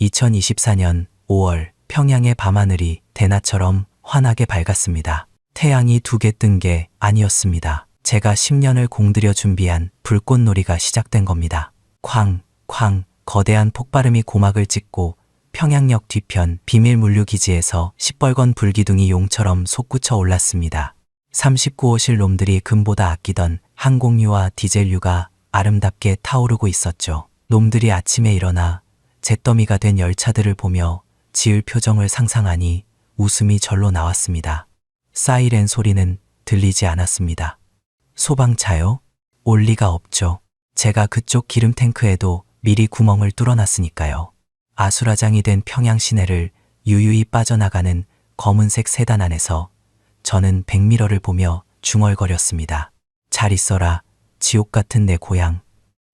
2024년 5월 평양의 밤하늘이 대낮처럼 환하게 밝았습니다. 태양이 두 개 뜬 게 아니었습니다. 제가 10년을 공들여 준비한 불꽃놀이가 시작된 겁니다. 쾅, 쾅, 거대한 폭발음이 고막을 찍고 평양역 뒤편 비밀물류기지에서 시뻘건 불기둥이 용처럼 솟구쳐 올랐습니다. 39호실 놈들이 금보다 아끼던 항공유와 디젤유가 아름답게 타오르고 있었죠. 놈들이 아침에 일어나 잿더미가 된 열차들을 보며 지을 표정을 상상하니 웃음이 절로 나왔습니다. 사이렌 소리는 들리지 않았습니다. 소방차요? 올 리가 없죠. 제가 그쪽 기름탱크에도 미리 구멍을 뚫어놨으니까요. 아수라장이 된 평양 시내를 유유히 빠져나가는 검은색 세단 안에서 저는 백미러를 보며 중얼거렸습니다. 잘 있어라, 지옥 같은 내 고향.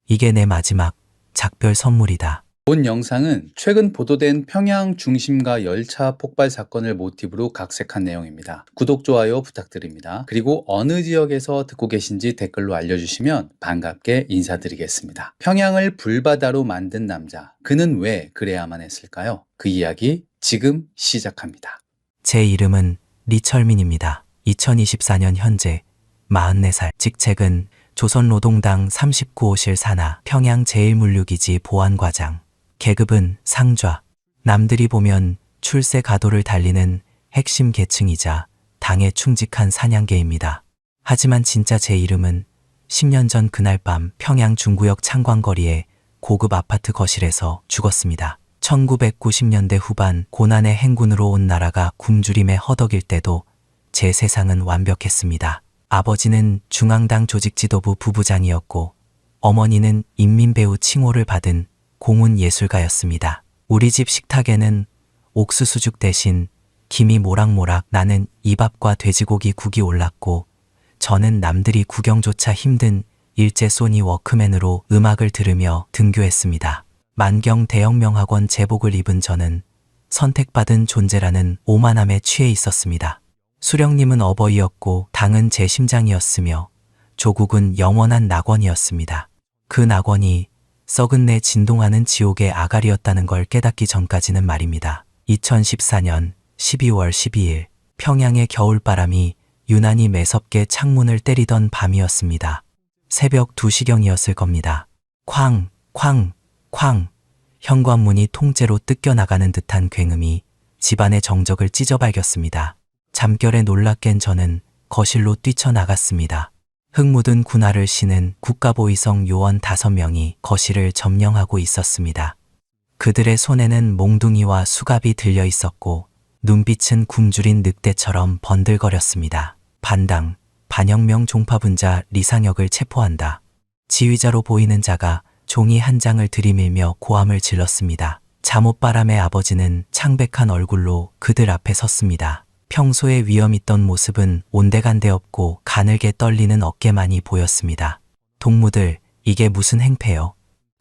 이게 내 마지막 작별 선물이다. 본 영상은 최근 보도된 평양 중심가 열차 폭발 사건을 모티브로 각색한 내용입니다. 구독, 좋아요 부탁드립니다. 그리고 어느 지역에서 듣고 계신지 댓글로 알려주시면 반갑게 인사드리겠습니다. 평양을 불바다로 만든 남자, 그는 왜 그래야만 했을까요? 그 이야기 지금 시작합니다. 제 이름은 리철민입니다. 2024년 현재 44살, 직책은 조선노동당 39호실 산하 평양 제1물류기지 보안과장, 계급은 상좌. 남들이 보면 출세 가도를 달리는 핵심 계층이자 당에 충직한 사냥개입니다. 하지만 진짜 제 이름은 10년 전 그날 밤 평양 중구역 창광거리의 고급 아파트 거실에서 죽었습니다. 1990년대 후반 고난의 행군으로 온 나라가 굶주림에 허덕일 때도 제 세상은 완벽했습니다. 아버지는 중앙당 조직지도부 부부장이었고 어머니는 인민배우 칭호를 받은 공훈예술가였습니다. 우리 집 식탁에는 옥수수죽 대신 김이 모락모락 나는 이밥과 돼지고기 국이 올랐고 저는 남들이 구경조차 힘든 일제 소니 워크맨으로 음악을 들으며 등교했습니다. 만경 대형명학원 제복을 입은 저는 선택받은 존재라는 오만함에 취해 있었습니다. 수령님은 어버이였고 당은 제 심장이었으며 조국은 영원한 낙원이었습니다. 그 낙원이 썩은 내 진동하는 지옥의 아가리였다는 걸 깨닫기 전까지는 말입니다. 2014년 12월 12일 평양의 겨울바람이 유난히 매섭게 창문을 때리던 밤이었습니다. 새벽 2시경이었을 겁니다. 쾅, 쾅, 쾅. 현관문이 통째로 뜯겨나가는 듯한 굉음이 집안의 정적을 찢어발겼습니다. 잠결에 놀라 깬 저는 거실로 뛰쳐나갔습니다. 흙 묻은 군화를 신은 국가보위성 요원 5명이 거실을 점령하고 있었습니다. 그들의 손에는 몽둥이와 수갑이 들려 있었고 눈빛은 굶주린 늑대처럼 번들거렸습니다. 반당, 반혁명 종파분자 리상혁을 체포한다. 지휘자로 보이는 자가 종이 한 장을 들이밀며 고함을 질렀습니다. 잠옷바람의 아버지는 창백한 얼굴로 그들 앞에 섰습니다. 평소에 위험 있던 모습은 온데간데 없고 가늘게 떨리는 어깨만이 보였습니다. 동무들, 이게 무슨 행패요?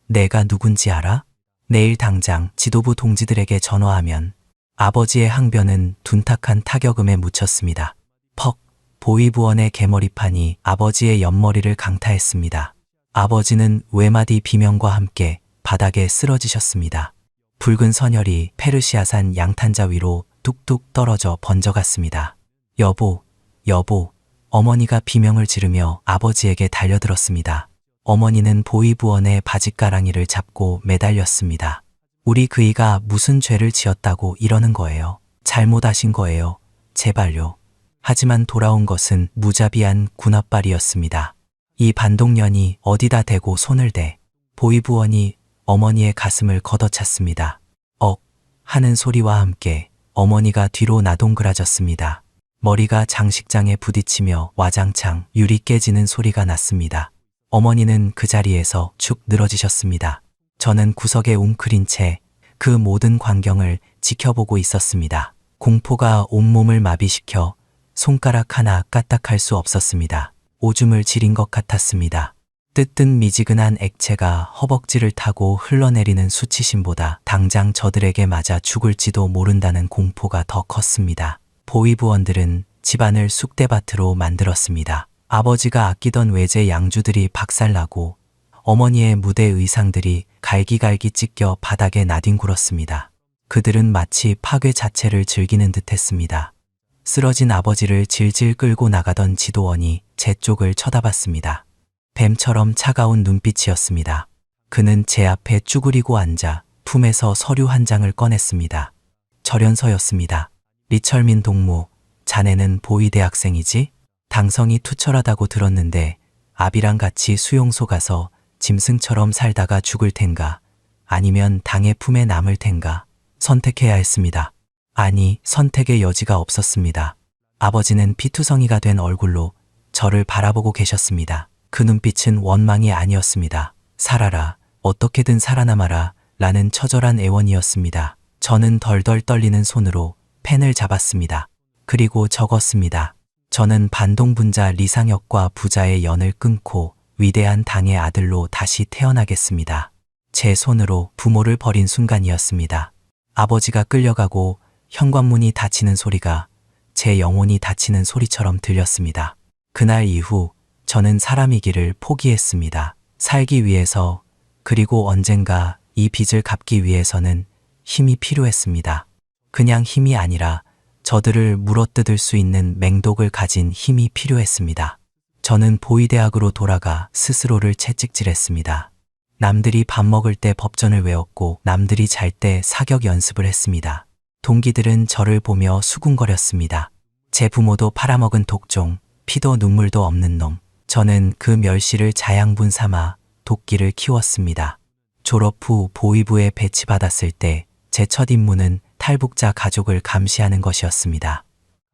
내가 누군지 알아? 내일 당장 지도부 동지들에게 전화하면. 아버지의 항변은 둔탁한 타격음에 묻혔습니다. 퍽, 보위부원의 개머리판이 아버지의 옆머리를 강타했습니다. 아버지는 외마디 비명과 함께 바닥에 쓰러지셨습니다. 붉은 선혈이 페르시아산 양탄자 위로 뚝뚝 떨어져 번져갔습니다. 여보, 여보, 어머니가 비명을 지르며 아버지에게 달려들었습니다. 어머니는 보위부원의 바짓가랑이를 잡고 매달렸습니다. 우리 그이가 무슨 죄를 지었다고 이러는 거예요. 잘못하신 거예요. 제발요. 하지만 돌아온 것은 무자비한 군합발이었습니다. 이 반동년이 어디다 대고 손을 대. 보위부원이 어머니의 가슴을 걷어찼습니다. 억 하는 소리와 함께 어머니가 뒤로 나동그라졌습니다. 머리가 장식장에 부딪히며 와장창 유리 깨지는 소리가 났습니다. 어머니는 그 자리에서 축 늘어지셨습니다. 저는 구석에 웅크린 채 그 모든 광경을 지켜보고 있었습니다. 공포가 온몸을 마비시켜 손가락 하나 까딱할 수 없었습니다. 오줌을 지린 것 같았습니다. 뜨뜻 미지근한 액체가 허벅지를 타고 흘러내리는 수치심보다 당장 저들에게 맞아 죽을지도 모른다는 공포가 더 컸습니다. 보위부원들은 집안을 쑥대밭으로 만들었습니다. 아버지가 아끼던 외제 양주들이 박살나고 어머니의 무대 의상들이 갈기갈기 찢겨 바닥에 나뒹굴었습니다. 그들은 마치 파괴 자체를 즐기는 듯했습니다. 쓰러진 아버지를 질질 끌고 나가던 지도원이 제 쪽을 쳐다봤습니다. 뱀처럼 차가운 눈빛이었습니다. 그는 제 앞에 쭈그리고 앉아 품에서 서류 한 장을 꺼냈습니다. 절연서였습니다. 리철민 동무, 자네는 보위대학생이지? 당성이 투철하다고 들었는데 아비랑 같이 수용소 가서 짐승처럼 살다가 죽을 텐가 아니면 당의 품에 남을 텐가 선택해야 했습니다. 아니, 선택의 여지가 없었습니다. 아버지는 피투성이가 된 얼굴로 저를 바라보고 계셨습니다. 그 눈빛은 원망이 아니었습니다. 살아라, 어떻게든 살아남아라 라는 처절한 애원이었습니다. 저는 덜덜 떨리는 손으로 펜을 잡았습니다. 그리고 적었습니다. 저는 반동분자 리상혁과 부자의 연을 끊고 위대한 당의 아들로 다시 태어나겠습니다. 제 손으로 부모를 버린 순간이었습니다. 아버지가 끌려가고 현관문이 닫히는 소리가 제 영혼이 닫히는 소리처럼 들렸습니다. 그날 이후 저는 사람이기를 포기했습니다. 살기 위해서, 그리고 언젠가 이 빚을 갚기 위해서는 힘이 필요했습니다. 그냥 힘이 아니라 저들을 물어뜯을 수 있는 맹독을 가진 힘이 필요했습니다. 저는 보위대학으로 돌아가 스스로를 채찍질했습니다. 남들이 밥 먹을 때 법전을 외웠고 남들이 잘 때 사격 연습을 했습니다. 동기들은 저를 보며 수군거렸습니다. 제 부모도 팔아먹은 독종, 피도 눈물도 없는 놈. 저는 그 멸시를 자양분 삼아 도끼를 키웠습니다. 졸업 후 보위부에 배치받았을 때 제 첫 임무는 탈북자 가족을 감시하는 것이었습니다.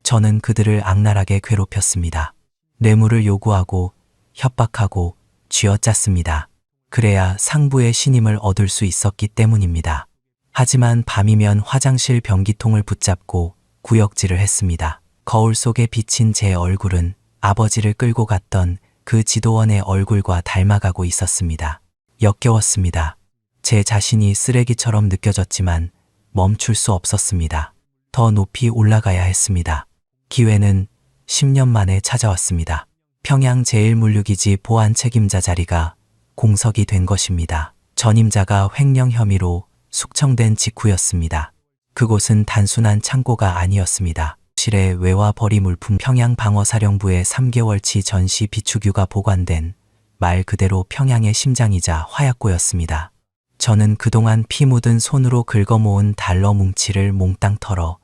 저는 그들을 악랄하게 괴롭혔습니다. 뇌물을 요구하고 협박하고 쥐어짰습니다. 그래야 상부의 신임을 얻을 수 있었기 때문입니다. 하지만 밤이면 화장실 변기통을 붙잡고 구역질을 했습니다. 거울 속에 비친 제 얼굴은 아버지를 끌고 갔던 그 지도원의 얼굴과 닮아가고 있었습니다. 역겨웠습니다. 제 자신이 쓰레기처럼 느껴졌지만 멈출 수 없었습니다. 더 높이 올라가야 했습니다. 기회는 10년 만에 찾아왔습니다. 평양 제1물류기지 보안 책임자 자리가 공석이 된 것입니다. 전임자가 횡령 혐의로 숙청된 직후였습니다. 그곳은 단순한 창고가 아니었습니다. 실에 외화 벌이 물품 평양 방어사령부의 3개월치 전시 비축유가 보관된 말 그대로 평양의 심장이자 화약고였습니다. 저는 그동안 피 묻은 손으로 긁어모은 달러 뭉치를 몽땅 털어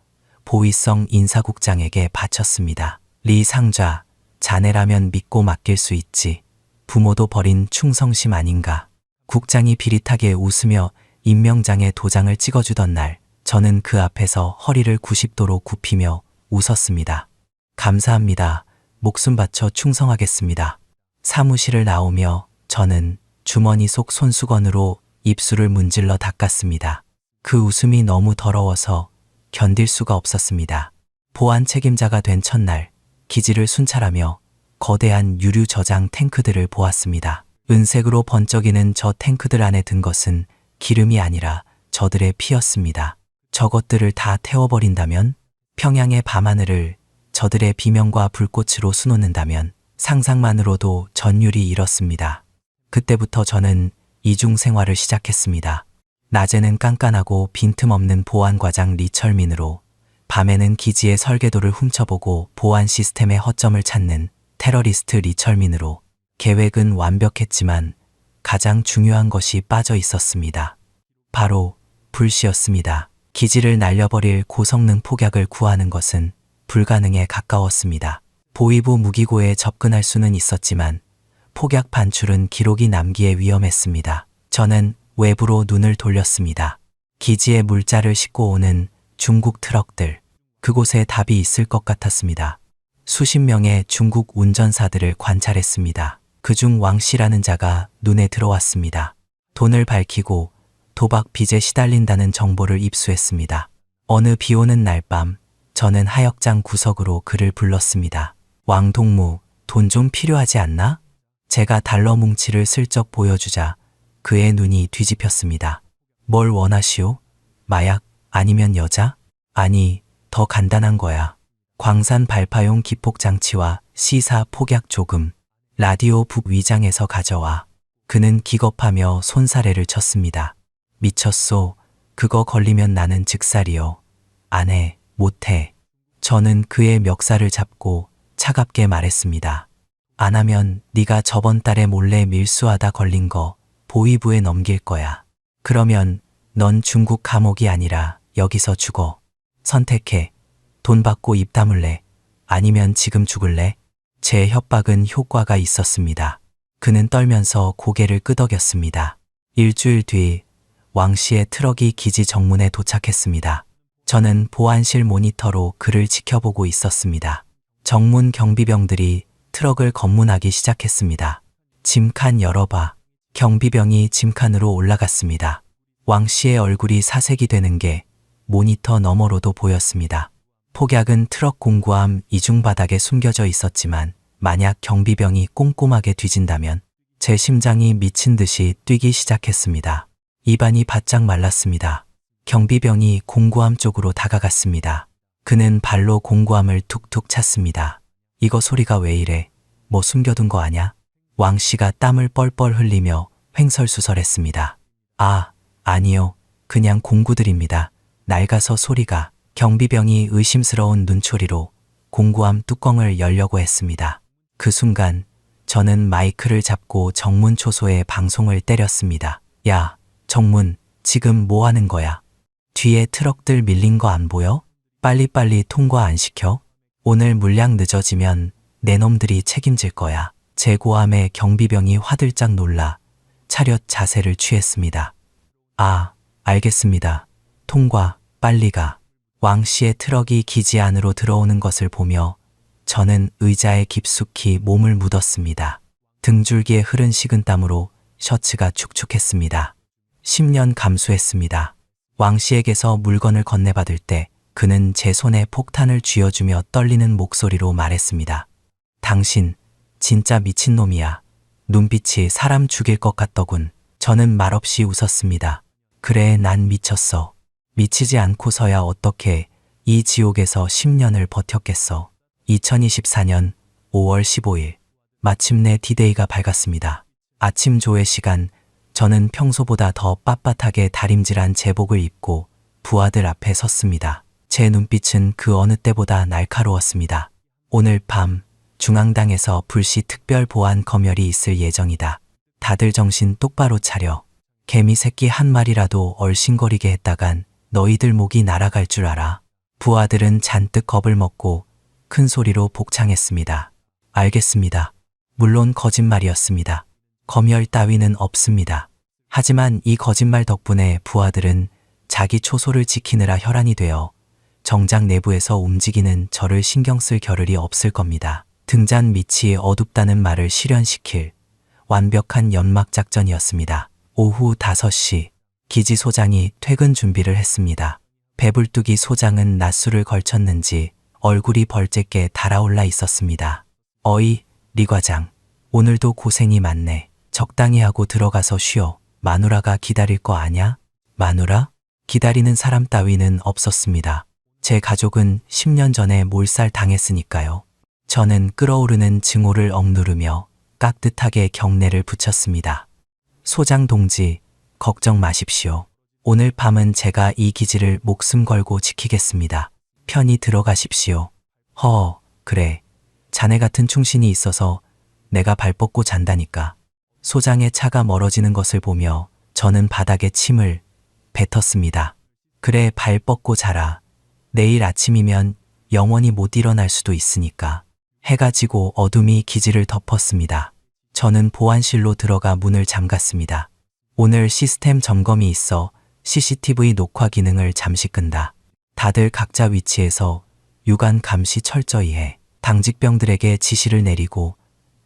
보위성 인사국장에게 바쳤습니다. 리 상좌, 자네라면 믿고 맡길 수 있지. 부모도 버린 충성심 아닌가. 국장이 비릿하게 웃으며 임명장에 도장을 찍어주던 날, 저는 그 앞에서 허리를 90도로 굽히며 웃었습니다. 감사합니다. 목숨 바쳐 충성하겠습니다. 사무실을 나오며 저는 주머니 속 손수건으로 입술을 문질러 닦았습니다. 그 웃음이 너무 더러워서 견딜 수가 없었습니다. 보안 책임자가 된 첫날, 기지를 순찰하며 거대한 유류 저장 탱크들을 보았습니다. 은색으로 번쩍이는 저 탱크들 안에 든 것은 기름이 아니라 저들의 피였습니다. 저것들을 다 태워버린다면? 평양의 밤하늘을 저들의 비명과 불꽃으로 수놓는다면 상상만으로도 전율이 일었습니다. 그때부터 저는 이중 생활을 시작했습니다. 낮에는 깐깐하고 빈틈없는 보안과장 리철민으로, 밤에는 기지의 설계도를 훔쳐보고 보안 시스템의 허점을 찾는 테러리스트 리철민으로. 계획은 완벽했지만 가장 중요한 것이 빠져 있었습니다. 바로 불씨였습니다. 기지를 날려버릴 고성능 폭약을 구하는 것은 불가능에 가까웠습니다. 보위부 무기고에 접근할 수는 있었지만 폭약 반출은 기록이 남기에 위험했습니다. 저는 외부로 눈을 돌렸습니다. 기지에 물자를 싣고 오는 중국 트럭들. 그곳에 답이 있을 것 같았습니다. 수십 명의 중국 운전사들을 관찰했습니다. 그중 왕 씨라는 자가 눈에 들어왔습니다. 돈을 밝히고 도박 빚에 시달린다는 정보를 입수했습니다. 어느 비오는 날 밤, 저는 하역장 구석으로 그를 불렀습니다. 왕 동무, 돈 좀 필요하지 않나? 제가 달러 뭉치를 슬쩍 보여주자 그의 눈이 뒤집혔습니다. 뭘 원하시오? 마약? 아니면 여자? 아니, 더 간단한 거야. 광산 발파용 기폭장치와 시사 폭약 조금. 라디오 북위장에서 가져와. 그는 기겁하며 손사래를 쳤습니다. 미쳤소. 그거 걸리면 나는 즉살이요. 안 해, 못해. 저는 그의 멱살을 잡고 차갑게 말했습니다. 안 하면 네가 저번 달에 몰래 밀수하다 걸린 거 보위부에 넘길 거야. 그러면 넌 중국 감옥이 아니라 여기서 죽어. 선택해. 돈 받고 입 다물래? 아니면 지금 죽을래? 제 협박은 효과가 있었습니다. 그는 떨면서 고개를 끄덕였습니다. 일주일 뒤 왕 씨의 트럭이 기지 정문에 도착했습니다. 저는 보안실 모니터로 그를 지켜보고 있었습니다. 정문 경비병들이 트럭을 검문하기 시작했습니다. 짐칸 열어봐. 경비병이 짐칸으로 올라갔습니다. 왕 씨의 얼굴이 사색이 되는 게 모니터 너머로도 보였습니다. 폭약은 트럭 공구함 이중 바닥에 숨겨져 있었지만 만약 경비병이 꼼꼼하게 뒤진다면 제 심장이 미친 듯이 뛰기 시작했습니다. 입안이 바짝 말랐습니다. 경비병이 공구함 쪽으로 다가갔습니다. 그는 발로 공구함을 툭툭 찼습니다. 이거 소리가 왜 이래? 뭐 숨겨둔 거 아냐? 왕 씨가 땀을 뻘뻘 흘리며 횡설수설했습니다. 아, 아니요. 그냥 공구들입니다. 낡아서 소리가. 경비병이 의심스러운 눈초리로 공구함 뚜껑을 열려고 했습니다. 그 순간 저는 마이크를 잡고 정문 초소에 방송을 때렸습니다. 야, 정문, 지금 뭐 하는 거야? 뒤에 트럭들 밀린 거 안 보여? 빨리빨리 통과 안 시켜? 오늘 물량 늦어지면 내 놈들이 책임질 거야. 제 고함에 경비병이 화들짝 놀라 차렷 자세를 취했습니다. 아, 알겠습니다. 통과, 빨리 가. 왕 씨의 트럭이 기지 안으로 들어오는 것을 보며 저는 의자에 깊숙이 몸을 묻었습니다. 등줄기에 흐른 식은땀으로 셔츠가 축축했습니다. 10년 감수했습니다. 왕 씨에게서 물건을 건네받을 때 그는 제 손에 폭탄을 쥐어주며 떨리는 목소리로 말했습니다. 당신 진짜 미친놈이야. 눈빛이 사람 죽일 것 같더군. 저는 말없이 웃었습니다. 그래, 난 미쳤어. 미치지 않고서야 어떻게 이 지옥에서 10년을 버텼겠어. 2024년 5월 15일 마침내 디데이가 밝았습니다. 아침 조회 시간, 저는 평소보다 더 빳빳하게 다림질한 제복을 입고 부하들 앞에 섰습니다. 제 눈빛은 그 어느 때보다 날카로웠습니다. 오늘 밤 중앙당에서 불시 특별 보안 검열이 있을 예정이다. 다들 정신 똑바로 차려. 개미 새끼 한 마리라도 얼씬거리게 했다간 너희들 목이 날아갈 줄 알아. 부하들은 잔뜩 겁을 먹고 큰 소리로 복창했습니다. 알겠습니다. 물론 거짓말이었습니다. 검열 따위는 없습니다. 하지만 이 거짓말 덕분에 부하들은 자기 초소를 지키느라 혈안이 되어 정작 내부에서 움직이는 저를 신경 쓸 겨를이 없을 겁니다. 등잔 밑이 어둡다는 말을 실현시킬 완벽한 연막 작전이었습니다. 오후 5시 기지 소장이 퇴근 준비를 했습니다. 배불뚝이 소장은 낮술을 걸쳤는지 얼굴이 벌쨌게 달아올라 있었습니다. 어이, 리 과장. 오늘도 고생이 많네. 적당히 하고 들어가서 쉬어. 마누라가 기다릴 거 아냐? 마누라? 기다리는 사람 따위는 없었습니다. 제 가족은 10년 전에 몰살 당했으니까요. 저는 끓어오르는 증오를 억누르며 깍듯하게 경례를 붙였습니다. 소장 동지, 걱정 마십시오. 오늘 밤은 제가 이 기지를 목숨 걸고 지키겠습니다. 편히 들어가십시오. 그래. 자네 같은 충신이 있어서 내가 발 뻗고 잔다니까. 소장의 차가 멀어지는 것을 보며 저는 바닥에 침을 뱉었습니다. 그래, 발 뻗고 자라. 내일 아침이면 영원히 못 일어날 수도 있으니까. 해가 지고 어둠이 기지를 덮었습니다. 저는 보안실로 들어가 문을 잠갔습니다. 오늘 시스템 점검이 있어 CCTV 녹화 기능을 잠시 끈다. 다들 각자 위치에서 유관 감시 철저히 해. 당직병들에게 지시를 내리고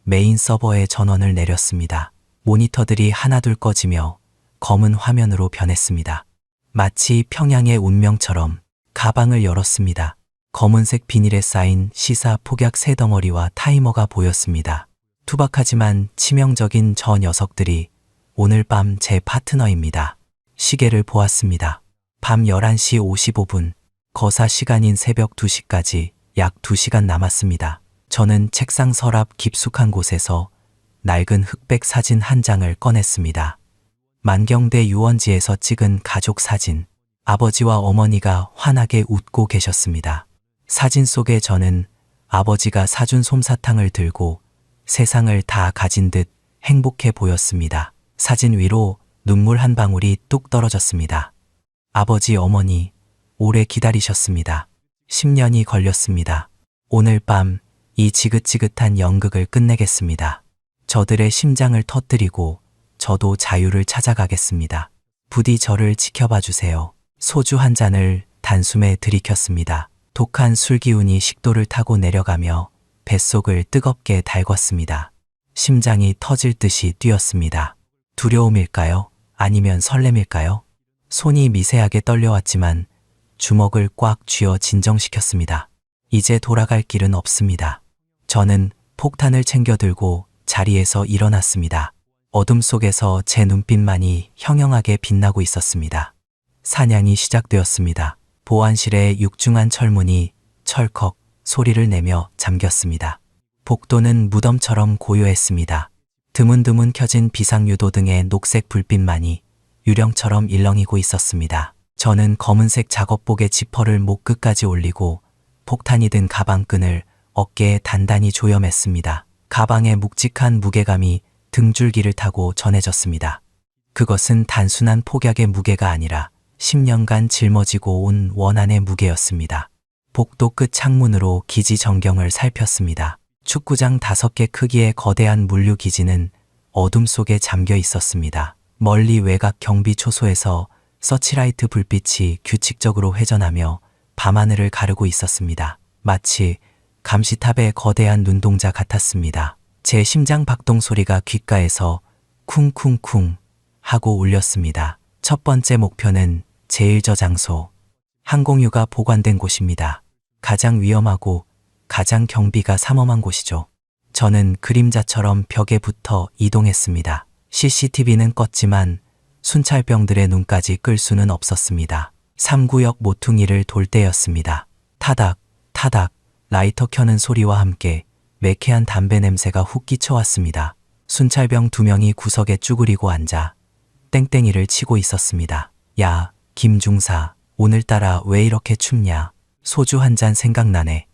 메인 서버에 전원을 내렸습니다. 모니터들이 하나둘 꺼지며 검은 화면으로 변했습니다. 마치 평양의 운명처럼 가방을 열었습니다. 검은색 비닐에 쌓인 시사 폭약 새 덩어리와 타이머가 보였습니다. 투박하지만 치명적인 저 녀석들이 오늘 밤 제 파트너입니다. 시계를 보았습니다. 밤 11시 55분, 거사 시간인 새벽 2시까지 약 2시간 남았습니다. 저는 책상 서랍 깊숙한 곳에서 낡은 흑백 사진 한 장을 꺼냈습니다. 만경대 유원지에서 찍은 가족 사진. 아버지와 어머니가 환하게 웃고 계셨습니다. 사진 속에 저는 아버지가 사준 솜사탕을 들고 세상을 다 가진 듯 행복해 보였습니다. 사진 위로 눈물 한 방울이 뚝 떨어졌습니다. 아버지, 어머니, 오래 기다리셨습니다. 10년이 걸렸습니다. 오늘 밤 이 지긋지긋한 연극을 끝내겠습니다. 저들의 심장을 터뜨리고 저도 자유를 찾아가겠습니다. 부디 저를 지켜봐 주세요. 소주 한 잔을 단숨에 들이켰습니다. 독한 술 기운이 식도를 타고 내려가며 뱃속을 뜨겁게 달궜습니다. 심장이 터질 듯이 뛰었습니다. 두려움일까요? 아니면 설렘일까요? 손이 미세하게 떨려왔지만 주먹을 꽉 쥐어 진정시켰습니다. 이제 돌아갈 길은 없습니다. 저는 폭탄을 챙겨 들고 자리에서 일어났습니다. 어둠 속에서 제 눈빛만이 형형하게 빛나고 있었습니다. 사냥이 시작되었습니다. 보안실의 육중한 철문이 철컥 소리를 내며 잠겼습니다. 복도는 무덤처럼 고요했습니다. 드문드문 켜진 비상유도 등의 녹색 불빛만이 유령처럼 일렁이고 있었습니다. 저는 검은색 작업복의 지퍼를 목 끝까지 올리고 폭탄이 든 가방끈을 어깨에 단단히 조여맸습니다. 가방의 묵직한 무게감이 등줄기를 타고 전해졌습니다. 그것은 단순한 폭약의 무게가 아니라 10년간 짊어지고 온 원한의 무게였습니다. 복도 끝 창문으로 기지 전경을 살폈습니다. 축구장 5개 크기의 거대한 물류기지는 어둠 속에 잠겨 있었습니다. 멀리 외곽 경비 초소에서 서치라이트 불빛이 규칙적으로 회전하며 밤하늘을 가르고 있었습니다. 마치 감시탑의 거대한 눈동자 같았습니다. 제 심장 박동 소리가 귓가에서 쿵쿵쿵 하고 울렸습니다. 첫 번째 목표는 제1저장소, 항공유가 보관된 곳입니다. 가장 위험하고 가장 경비가 삼엄한 곳이죠. 저는 그림자처럼 벽에 붙어 이동했습니다. CCTV는 껐지만 순찰병들의 눈까지 끌 수는 없었습니다. 3구역 모퉁이를 돌 때였습니다. 타닥, 타닥, 라이터 켜는 소리와 함께 매캐한 담배 냄새가 훅 끼쳐왔습니다. 순찰병 2명이 구석에 쭈그리고 앉아 땡땡이를 치고 있었습니다. 야, 김중사, 오늘따라 왜 이렇게 춥냐? 소주 한 잔 생각나네.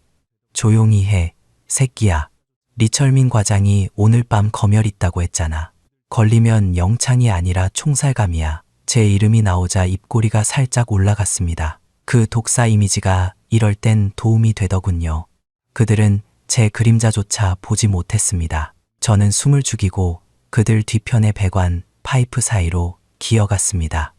조용히 해, 새끼야. 리철민 과장이 오늘 밤 검열 있다고 했잖아. 걸리면 영창이 아니라 총살감이야. 제 이름이 나오자 입꼬리가 살짝 올라갔습니다. 그 독사 이미지가 이럴 땐 도움이 되더군요. 그들은 제 그림자조차 보지 못했습니다. 저는 숨을 죽이고 그들 뒤편의 배관, 파이프 사이로 기어갔습니다.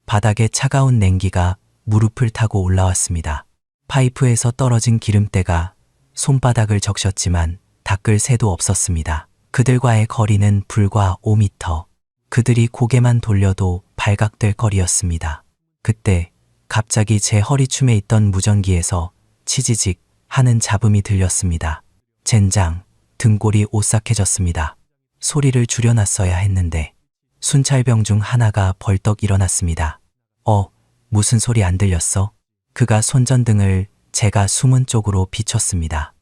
바닥에 차가운 냉기가 무릎을 타고 올라왔습니다. 파이프에서 떨어진 기름때가 손바닥을 적셨지만 닦을 새도 없었습니다. 그들과의 거리는 불과 5m. 그들이 고개만 돌려도 발각될 거리였습니다. 그때 갑자기 제 허리춤에 있던 무전기에서 치지직 하는 잡음이 들렸습니다. 젠장, 등골이 오싹해졌습니다. 소리를 줄여놨어야 했는데 순찰병 중 하나가 벌떡 일어났습니다. 무슨 소리 안 들렸어? 그가 손전등을 제가 숨은 쪽으로 비췄습니다.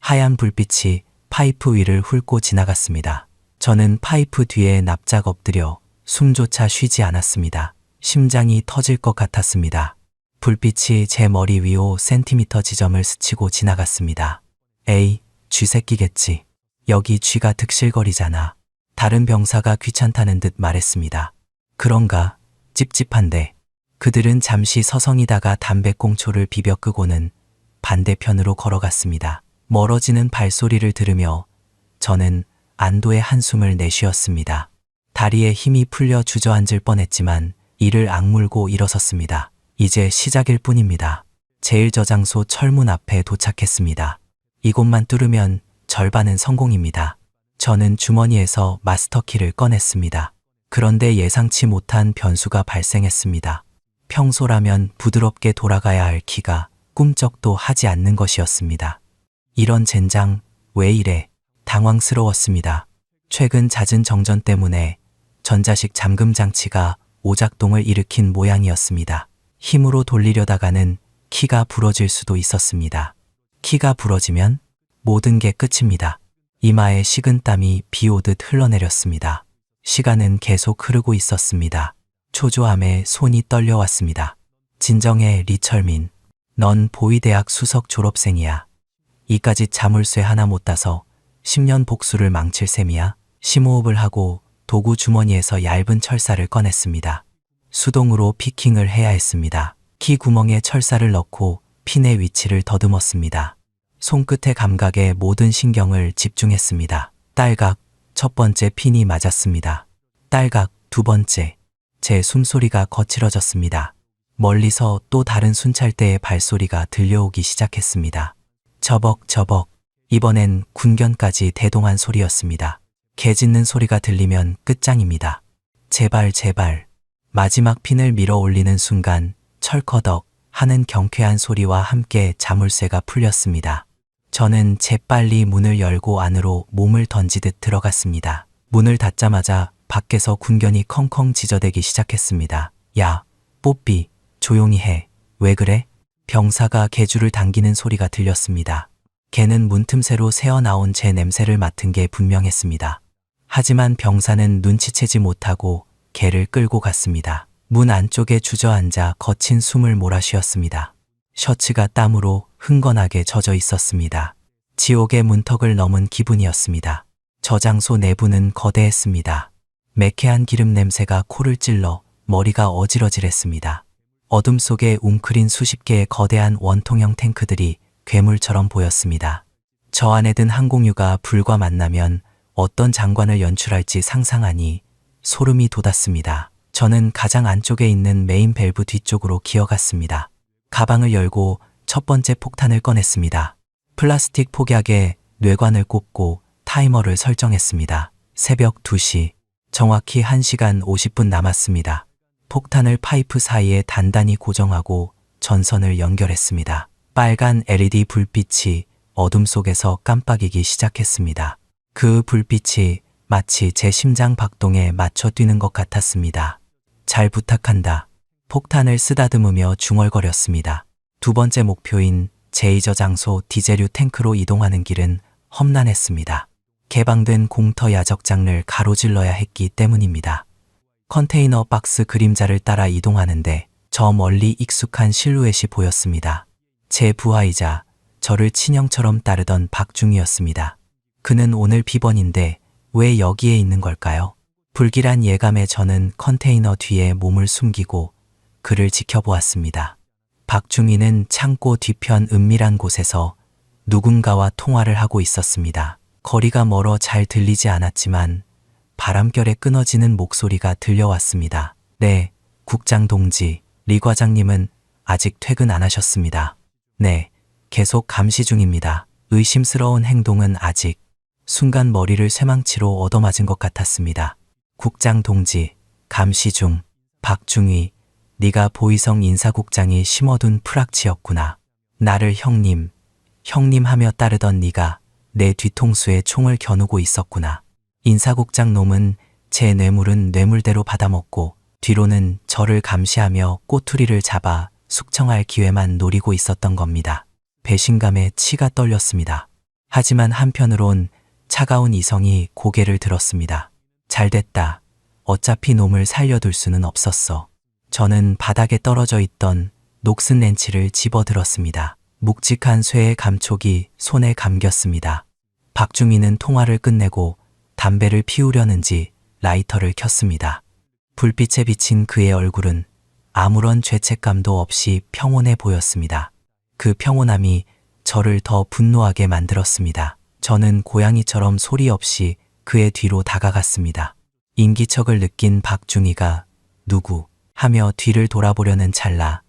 하얀 불빛이 파이프 위를 훑고 지나갔습니다. 저는 파이프 뒤에 납작 엎드려 숨조차 쉬지 않았습니다. 심장이 터질 것 같았습니다. 불빛이 제 머리 위 5cm 지점을 스치고 지나갔습니다. 에이, 쥐새끼겠지. 여기 쥐가 득실거리잖아. 다른 병사가 귀찮다는 듯 말했습니다. 그런가? 찝찝한데. 그들은 잠시 서성이다가 담배꽁초를 비벼 끄고는 반대편으로 걸어갔습니다. 멀어지는 발소리를 들으며 저는 안도의 한숨을 내쉬었습니다. 다리에 힘이 풀려 주저앉을 뻔했지만 이를 악물고 일어섰습니다. 이제 시작일 뿐입니다. 제1저장소 철문 앞에 도착했습니다. 이곳만 뚫으면 절반은 성공입니다. 저는 주머니에서 마스터키를 꺼냈습니다. 그런데 예상치 못한 변수가 발생했습니다. 평소라면 부드럽게 돌아가야 할 키가 꿈쩍도 하지 않는 것이었습니다. 이런 젠장, 왜 이래? 당황스러웠습니다. 최근 잦은 정전 때문에 전자식 잠금 장치가 오작동을 일으킨 모양이었습니다. 힘으로 돌리려다가는 키가 부러질 수도 있었습니다. 키가 부러지면 모든 게 끝입니다. 이마에 식은 땀이 비 오듯 흘러내렸습니다. 시간은 계속 흐르고 있었습니다. 초조함에 손이 떨려왔습니다. 진정해, 리철민. 넌 보이대학 수석 졸업생이야. 이까짓 자물쇠 하나 못 따서 10년 복수를 망칠 셈이야. 심호흡을 하고 도구 주머니에서 얇은 철사를 꺼냈습니다. 수동으로 피킹을 해야 했습니다. 키 구멍에 철사를 넣고 핀의 위치를 더듬었습니다. 손끝의 감각에 모든 신경을 집중했습니다. 딸각, 첫 번째 핀이 맞았습니다. 딸각, 두 번째. 제 숨소리가 거칠어졌습니다. 멀리서 또 다른 순찰대의 발소리가 들려오기 시작했습니다. 저벅저벅. 이번엔 군견까지 대동한 소리였습니다. 개 짖는 소리가 들리면 끝장입니다. 제발 제발. 마지막 핀을 밀어 올리는 순간 철커덕 하는 경쾌한 소리와 함께 자물쇠가 풀렸습니다. 저는 재빨리 문을 열고 안으로 몸을 던지듯 들어갔습니다. 문을 닫자마자 밖에서 군견이 컹컹 지저대기 시작했습니다. 야, 뽀삐, 조용히 해. 왜 그래? 병사가 개줄을 당기는 소리가 들렸습니다. 개는 문틈새로 새어나온 제 냄새를 맡은 게 분명했습니다. 하지만 병사는 눈치채지 못하고 개를 끌고 갔습니다. 문 안쪽에 주저앉아 거친 숨을 몰아쉬었습니다. 셔츠가 땀으로 흥건하게 젖어 있었습니다. 지옥의 문턱을 넘은 기분이었습니다. 저장소 내부는 거대했습니다. 매캐한 기름 냄새가 코를 찔러 머리가 어질어질했습니다. 어둠 속에 웅크린 수십 개의 거대한 원통형 탱크들이 괴물처럼 보였습니다. 저 안에 든 항공유가 불과 만나면 어떤 장관을 연출할지 상상하니 소름이 돋았습니다. 저는 가장 안쪽에 있는 메인 밸브 뒤쪽으로 기어갔습니다. 가방을 열고 첫 번째 폭탄을 꺼냈습니다. 플라스틱 폭약에 뇌관을 꽂고 타이머를 설정했습니다. 새벽 2시, 정확히 1시간 50분 남았습니다. 폭탄을 파이프 사이에 단단히 고정하고 전선을 연결했습니다. 빨간 LED 불빛이 어둠 속에서 깜빡이기 시작했습니다. 그 불빛이 마치 제 심장 박동에 맞춰 뛰는 것 같았습니다. 잘 부탁한다. 폭탄을 쓰다듬으며 중얼거렸습니다. 두 번째 목표인 제2저장소 디젤유 탱크로 이동하는 길은 험난했습니다. 개방된 공터 야적장을 가로질러야 했기 때문입니다. 컨테이너 박스 그림자를 따라 이동하는데 저 멀리 익숙한 실루엣이 보였습니다. 제 부하이자 저를 친형처럼 따르던 박중이었습니다. 그는 오늘 비번인데 왜 여기에 있는 걸까요? 불길한 예감에 저는 컨테이너 뒤에 몸을 숨기고 그를 지켜보았습니다. 박중희는 창고 뒤편 은밀한 곳에서 누군가와 통화를 하고 있었습니다. 거리가 멀어 잘 들리지 않았지만 바람결에 끊어지는 목소리가 들려왔습니다. 네, 국장 동지, 리 과장님은 아직 퇴근 안 하셨습니다. 네, 계속 감시 중입니다. 의심스러운 행동은 아직. 순간 머리를 쇠망치로 얻어맞은 것 같았습니다. 국장 동지, 감시 중. 박중희, 네가 보이성 인사국장이 심어둔 프락치였구나. 나를 형님 하며 따르던 네가 내 뒤통수에 총을 겨누고 있었구나. 인사국장 놈은 제 뇌물은 뇌물대로 받아먹고 뒤로는 저를 감시하며 꼬투리를 잡아 숙청할 기회만 노리고 있었던 겁니다. 배신감에 치가 떨렸습니다. 하지만 한편으론 차가운 이성이 고개를 들었습니다. 잘됐다. 어차피 놈을 살려둘 수는 없었어. 저는 바닥에 떨어져 있던 녹슨 렌치를 집어들었습니다. 묵직한 쇠의 감촉이 손에 감겼습니다. 박중희는 통화를 끝내고 담배를 피우려는지 라이터를 켰습니다. 불빛에 비친 그의 얼굴은 아무런 죄책감도 없이 평온해 보였습니다. 그 평온함이 저를 더 분노하게 만들었습니다. 저는 고양이처럼 소리 없이 그의 뒤로 다가갔습니다. 인기척을 느낀 박중희가 누구 하며 뒤를 돌아보려는 찰나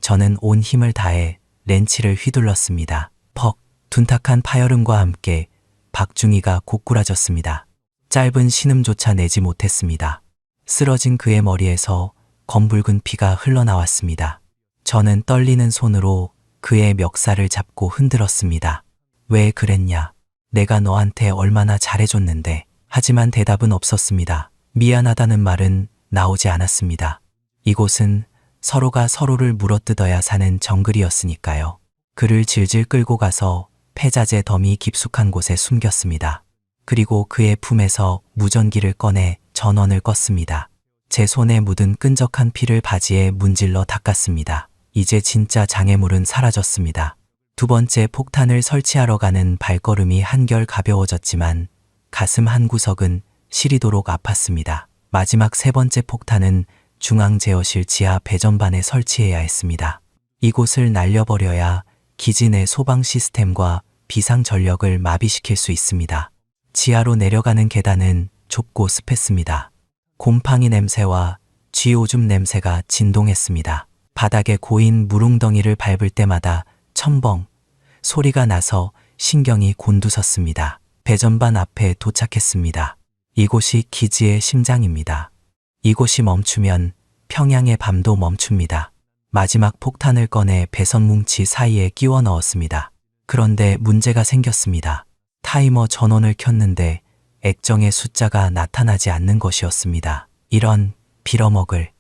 저는 온 힘을 다해 렌치를 휘둘렀습니다. 퍽, 둔탁한 파열음과 함께 박중희가 고꾸라졌습니다. 짧은 신음조차 내지 못했습니다. 쓰러진 그의 머리에서 검붉은 피가 흘러나왔습니다. 저는 떨리는 손으로 그의 멱살을 잡고 흔들었습니다. 왜 그랬냐? 내가 너한테 얼마나 잘해줬는데. 하지만 대답은 없었습니다. 미안하다는 말은 나오지 않았습니다. 이곳은 서로가 서로를 물어뜯어야 사는 정글이었으니까요. 그를 질질 끌고 가서 폐자재 더미 깊숙한 곳에 숨겼습니다. 그리고 그의 품에서 무전기를 꺼내 전원을 껐습니다. 제 손에 묻은 끈적한 피를 바지에 문질러 닦았습니다. 이제 진짜 장애물은 사라졌습니다. 두 번째 폭탄을 설치하러 가는 발걸음이 한결 가벼워졌지만 가슴 한 구석은 시리도록 아팠습니다. 마지막 세 번째 폭탄은 중앙제어실 지하 배전반에 설치해야 했습니다. 이곳을 날려버려야 기지 내 소방 시스템과 비상 전력을 마비시킬 수 있습니다. 지하로 내려가는 계단은 좁고 습했습니다. 곰팡이 냄새와 쥐오줌 냄새가 진동했습니다. 바닥에 고인 물웅덩이를 밟을 때마다 첨벙 소리가 나서 신경이 곤두섰습니다. 배전반 앞에 도착했습니다. 이곳이 기지의 심장입니다. 이곳이 멈추면 평양의 밤도 멈춥니다. 마지막 폭탄을 꺼내 배선 뭉치 사이에 끼워 넣었습니다. 그런데 문제가 생겼습니다. 타이머 전원을 켰는데 액정의 숫자가 나타나지 않는 것이었습니다. 이런 빌어먹을.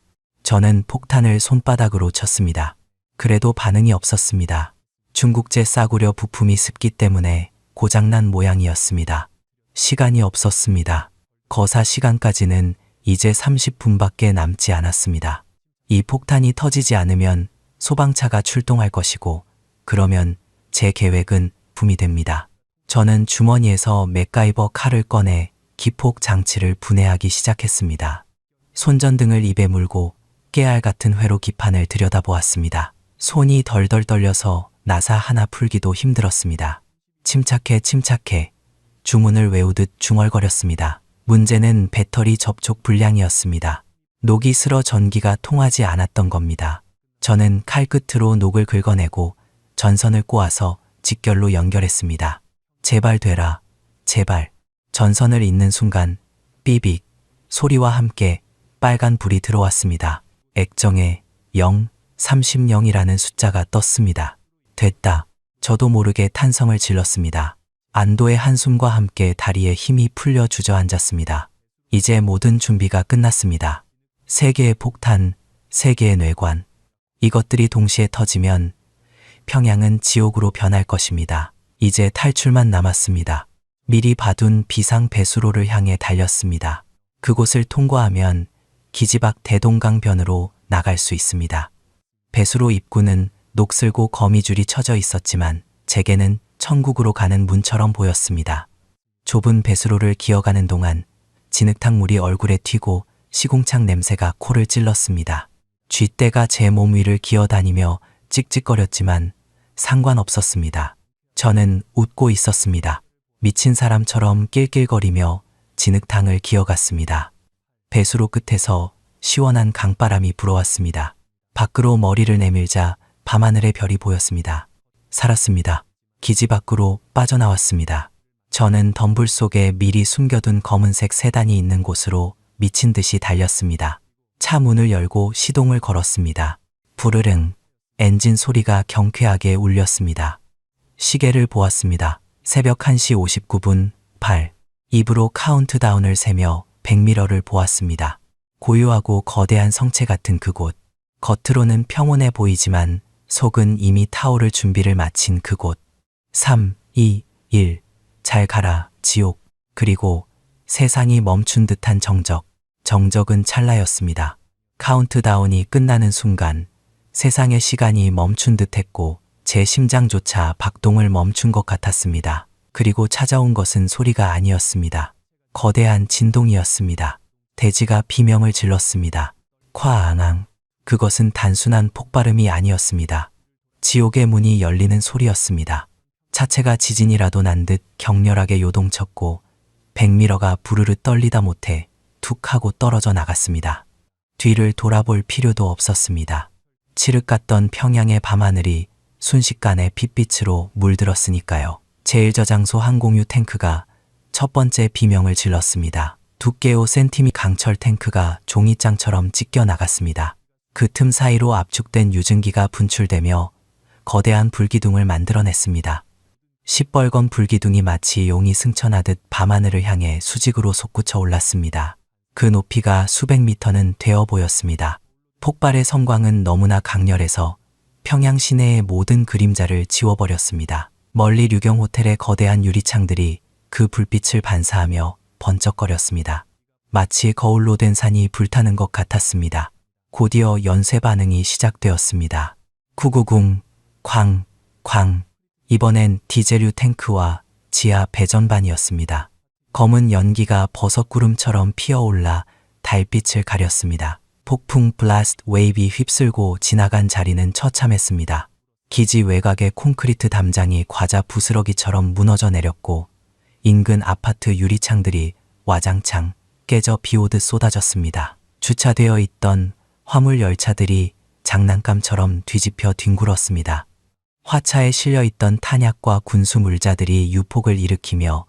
저는 폭탄을 손바닥으로 쳤습니다. 그래도 반응이 없었습니다. 중국제 싸구려 부품이 습기 때문에 고장난 모양이었습니다. 시간이 없었습니다. 거사 시간까지는 이제 30분밖에 남지 않았습니다. 이 폭탄이 터지지 않으면 소방차가 출동할 것이고 그러면 제 계획은 붐이 됩니다. 저는 주머니에서 맥가이버 칼을 꺼내 기폭 장치를 분해하기 시작했습니다. 손전등을 입에 물고 깨알 같은 회로 기판을 들여다보았습니다. 손이 덜덜 떨려서 나사 하나 풀기도 힘들었습니다. 침착해 주문을 외우듯 중얼거렸습니다. 문제는 배터리 접촉 불량이었습니다. 녹이 슬어 전기가 통하지 않았던 겁니다. 저는 칼끝으로 녹을 긁어내고 전선을 꼬아서 직결로 연결했습니다. 제발 되라, 제발. 전선을 잇는 순간 삐빅 소리와 함께 빨간 불이 들어왔습니다. 액정에 0, 30이라는 숫자가 떴습니다. 됐다. 저도 모르게 탄성을 질렀습니다. 안도의 한숨과 함께 다리에 힘이 풀려 주저앉았습니다. 이제 모든 준비가 끝났습니다. 3개의 폭탄, 3개의 뇌관. 이것들이 동시에 터지면 평양은 지옥으로 변할 것입니다. 이제 탈출만 남았습니다. 미리 봐둔 비상 배수로를 향해 달렸습니다. 그곳을 통과하면 기지 밖 대동강변으로 나갈 수 있습니다. 배수로 입구는 녹슬고 거미줄이 쳐져 있었지만 제게는 천국으로 가는 문처럼 보였습니다. 좁은 배수로를 기어가는 동안 진흙탕 물이 얼굴에 튀고 시궁창 냄새가 코를 찔렀습니다. 쥐떼가 제 몸 위를 기어다니며 찍찍거렸지만 상관없었습니다. 저는 웃고 있었습니다. 미친 사람처럼 낄낄거리며 진흙탕을 기어갔습니다. 배수로 끝에서 시원한 강바람이 불어왔습니다. 밖으로 머리를 내밀자 밤하늘의 별이 보였습니다. 살았습니다. 기지 밖으로 빠져나왔습니다. 저는 덤불 속에 미리 숨겨둔 검은색 세단이 있는 곳으로 미친 듯이 달렸습니다. 차 문을 열고 시동을 걸었습니다. 부르릉 엔진 소리가 경쾌하게 울렸습니다. 시계를 보았습니다. 새벽 1시 59분 8. 입으로 카운트다운을 세며 백미러를 보았습니다. 고요하고 거대한 성체 같은 그곳. 겉으로는 평온해 보이지만 속은 이미 타오를 준비를 마친 그곳. 3, 2, 1. 잘 가라, 지옥. 그리고 세상이 멈춘 듯한 정적. 정적은 찰나였습니다. 카운트다운이 끝나는 순간 세상의 시간이 멈춘 듯했고 제 심장조차 박동을 멈춘 것 같았습니다. 그리고 찾아온 것은 소리가 아니었습니다. 거대한 진동이었습니다. 대지가 비명을 질렀습니다. 콰앙앙. 그것은 단순한 폭발음이 아니었습니다. 지옥의 문이 열리는 소리였습니다. 차체가 지진이라도 난 듯 격렬하게 요동쳤고 백미러가 부르르 떨리다 못해 툭 하고 떨어져 나갔습니다. 뒤를 돌아볼 필요도 없었습니다. 칠흑 같던 평양의 밤하늘이 순식간에 핏빛으로 물들었으니까요. 제1저장소 항공유 탱크가 첫 번째 비명을 질렀습니다. 두께 5cm 강철 탱크가 종이장처럼 찢겨 나갔습니다. 그 틈 사이로 압축된 유증기가 분출되며 거대한 불기둥을 만들어냈습니다. 시뻘건 불기둥이 마치 용이 승천하듯 밤하늘을 향해 수직으로 솟구쳐 올랐습니다. 그 높이가 수백 미터는 되어 보였습니다. 폭발의 성광은 너무나 강렬해서 평양 시내의 모든 그림자를 지워버렸습니다. 멀리 류경 호텔의 거대한 유리창들이 그 불빛을 반사하며 번쩍거렸습니다. 마치 거울로 된 산이 불타는 것 같았습니다. 곧이어 연쇄 반응이 시작되었습니다. 구구궁, 쾅, 쾅. 이번엔 디젤유 탱크와 지하 배전반이었습니다. 검은 연기가 버섯구름처럼 피어올라 달빛을 가렸습니다. 폭풍 블라스트 웨이비 휩쓸고 지나간 자리는 처참했습니다. 기지 외곽의 콘크리트 담장이 과자 부스러기처럼 무너져 내렸고 인근 아파트 유리창들이 와장창 깨져 비오듯 쏟아졌습니다. 주차되어 있던 화물 열차들이 장난감처럼 뒤집혀 뒹굴었습니다. 화차에 실려있던 탄약과 군수 물자들이 유폭을 일으키며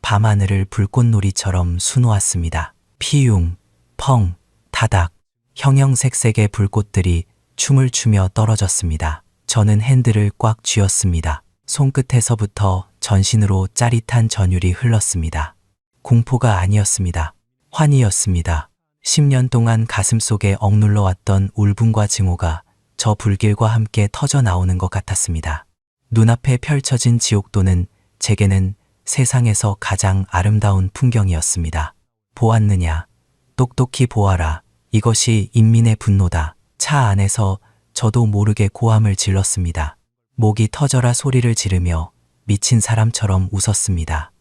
밤하늘을 불꽃놀이처럼 수놓았습니다. 피웅, 펑, 타닥, 형형색색의 불꽃들이 춤을 추며 떨어졌습니다. 저는 핸들을 꽉 쥐었습니다. 손끝에서부터 전신으로 짜릿한 전율이 흘렀습니다. 공포가 아니었습니다. 환희였습니다. 10년 동안 가슴속에 억눌러왔던 울분과 증오가 저 불길과 함께 터져 나오는 것 같았습니다. 눈앞에 펼쳐진 지옥도는 제게는 세상에서 가장 아름다운 풍경이었습니다. 보았느냐? 똑똑히 보아라. 이것이 인민의 분노다. 차 안에서 저도 모르게 고함을 질렀습니다. 목이 터져라 소리를 지르며 미친 사람처럼 웃었습니다.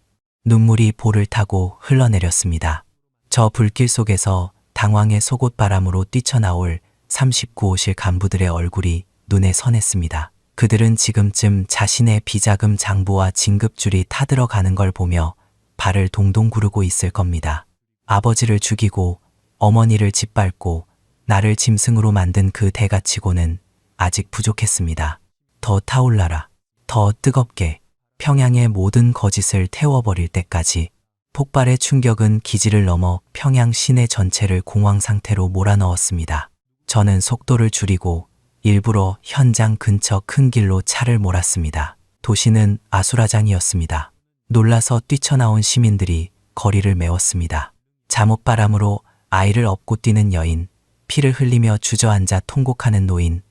눈물이 볼을 타고 흘러내렸습니다. 저 불길 속에서 당황의 속옷바람으로 뛰쳐나올 39호실 간부들의 얼굴이 눈에 선했습니다. 그들은 지금쯤 자신의 비자금 장부와 진급줄이 타들어가는 걸 보며 발을 동동 구르고 있을 겁니다. 아버지를 죽이고 어머니를 짓밟고 나를 짐승으로 만든 그 대가치고는 아직 부족했습니다. 더 타올라라. 더 뜨겁게. 평양의 모든 거짓을 태워버릴 때까지. 폭발의 충격은 기지를 넘어 평양 시내 전체를 공황 상태로 몰아넣었습니다. 저는 속도를 줄이고 일부러 현장 근처 큰 길로 차를 몰았습니다. 도시는 아수라장이었습니다. 놀라서 뛰쳐나온 시민들이 거리를 메웠습니다. 잠옷바람으로 아이를 업고 뛰는 여인, 피를 흘리며 주저앉아 통곡하는 노인,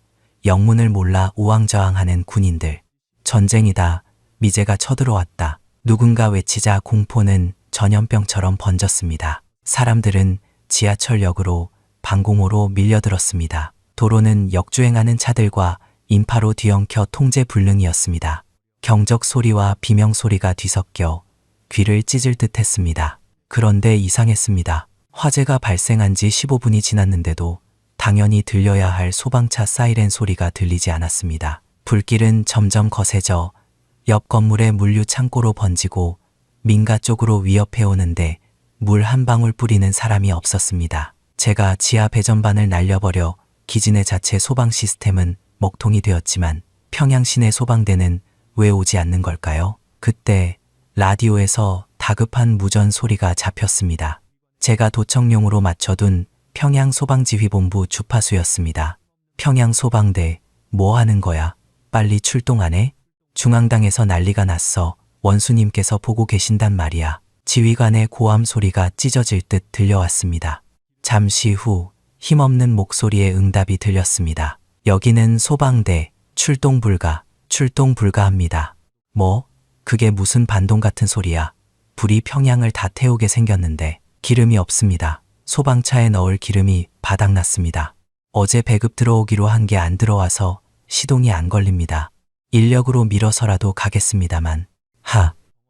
영문을 몰라 우왕좌왕하는 군인들. 전쟁이다. 미제가 쳐들어왔다. 누군가 외치자 공포는 전염병처럼 번졌습니다. 사람들은 지하철역으로 방공호로 밀려들었습니다. 도로는 역주행하는 차들과 인파로 뒤엉켜 통제불능이었습니다. 경적 소리와 비명 소리가 뒤섞여 귀를 찢을 듯 했습니다. 그런데 이상했습니다. 화재가 발생한 지 15분이 지났는데도 당연히 들려야 할 소방차 사이렌 소리가 들리지 않았습니다. 불길은 점점 거세져 옆 건물의 물류 창고로 번지고 민가 쪽으로 위협해 오는데 물 한 방울 뿌리는 사람이 없었습니다. 제가 지하 배전반을 날려버려 기지 내 자체 소방 시스템은 먹통이 되었지만 평양 시내 소방대는 왜 오지 않는 걸까요? 그때 라디오에서 다급한 무전 소리가 잡혔습니다. 제가 도청용으로 맞춰둔 평양 소방지휘본부 주파수였습니다. 평양 소방대, 뭐 하는 거야? 빨리 출동하네? 중앙당에서 난리가 났어. 원수님께서 보고 계신단 말이야. 지휘관의 고함 소리가 찢어질 듯 들려왔습니다. 잠시 후 힘없는 목소리의 응답이 들렸습니다. 여기는 소방대, 출동 불가합니다. 뭐? 그게 무슨 반동 같은 소리야. 불이 평양을 다 태우게 생겼는데 기름이 없습니다. 소방차에 넣을 기름이 바닥났습니다. 어제 배급 들어오기로 한 게 안 들어와서 시동이 안 걸립니다. 인력으로 밀어서라도 가겠습니다만.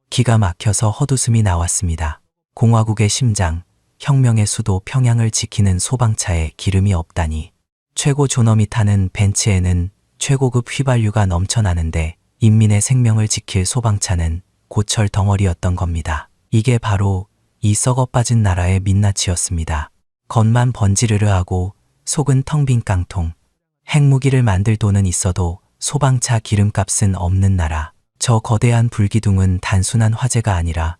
기가 막혀서 헛웃음이 나왔습니다. 공화국의 심장, 혁명의 수도 평양을 지키는 소방차에 기름이 없다니. 최고 존엄이 타는 벤츠에는 최고급 휘발유가 넘쳐나는데 인민의 생명을 지킬 소방차는 고철 덩어리였던 겁니다. 이게 바로 이 썩어빠진 나라의 민낯이었습니다. 겉만 번지르르하고 속은 텅 빈 깡통. 핵무기를 만들 돈은 있어도 소방차 기름값은 없는 나라. 저 거대한 불기둥은 단순한 화재가 아니라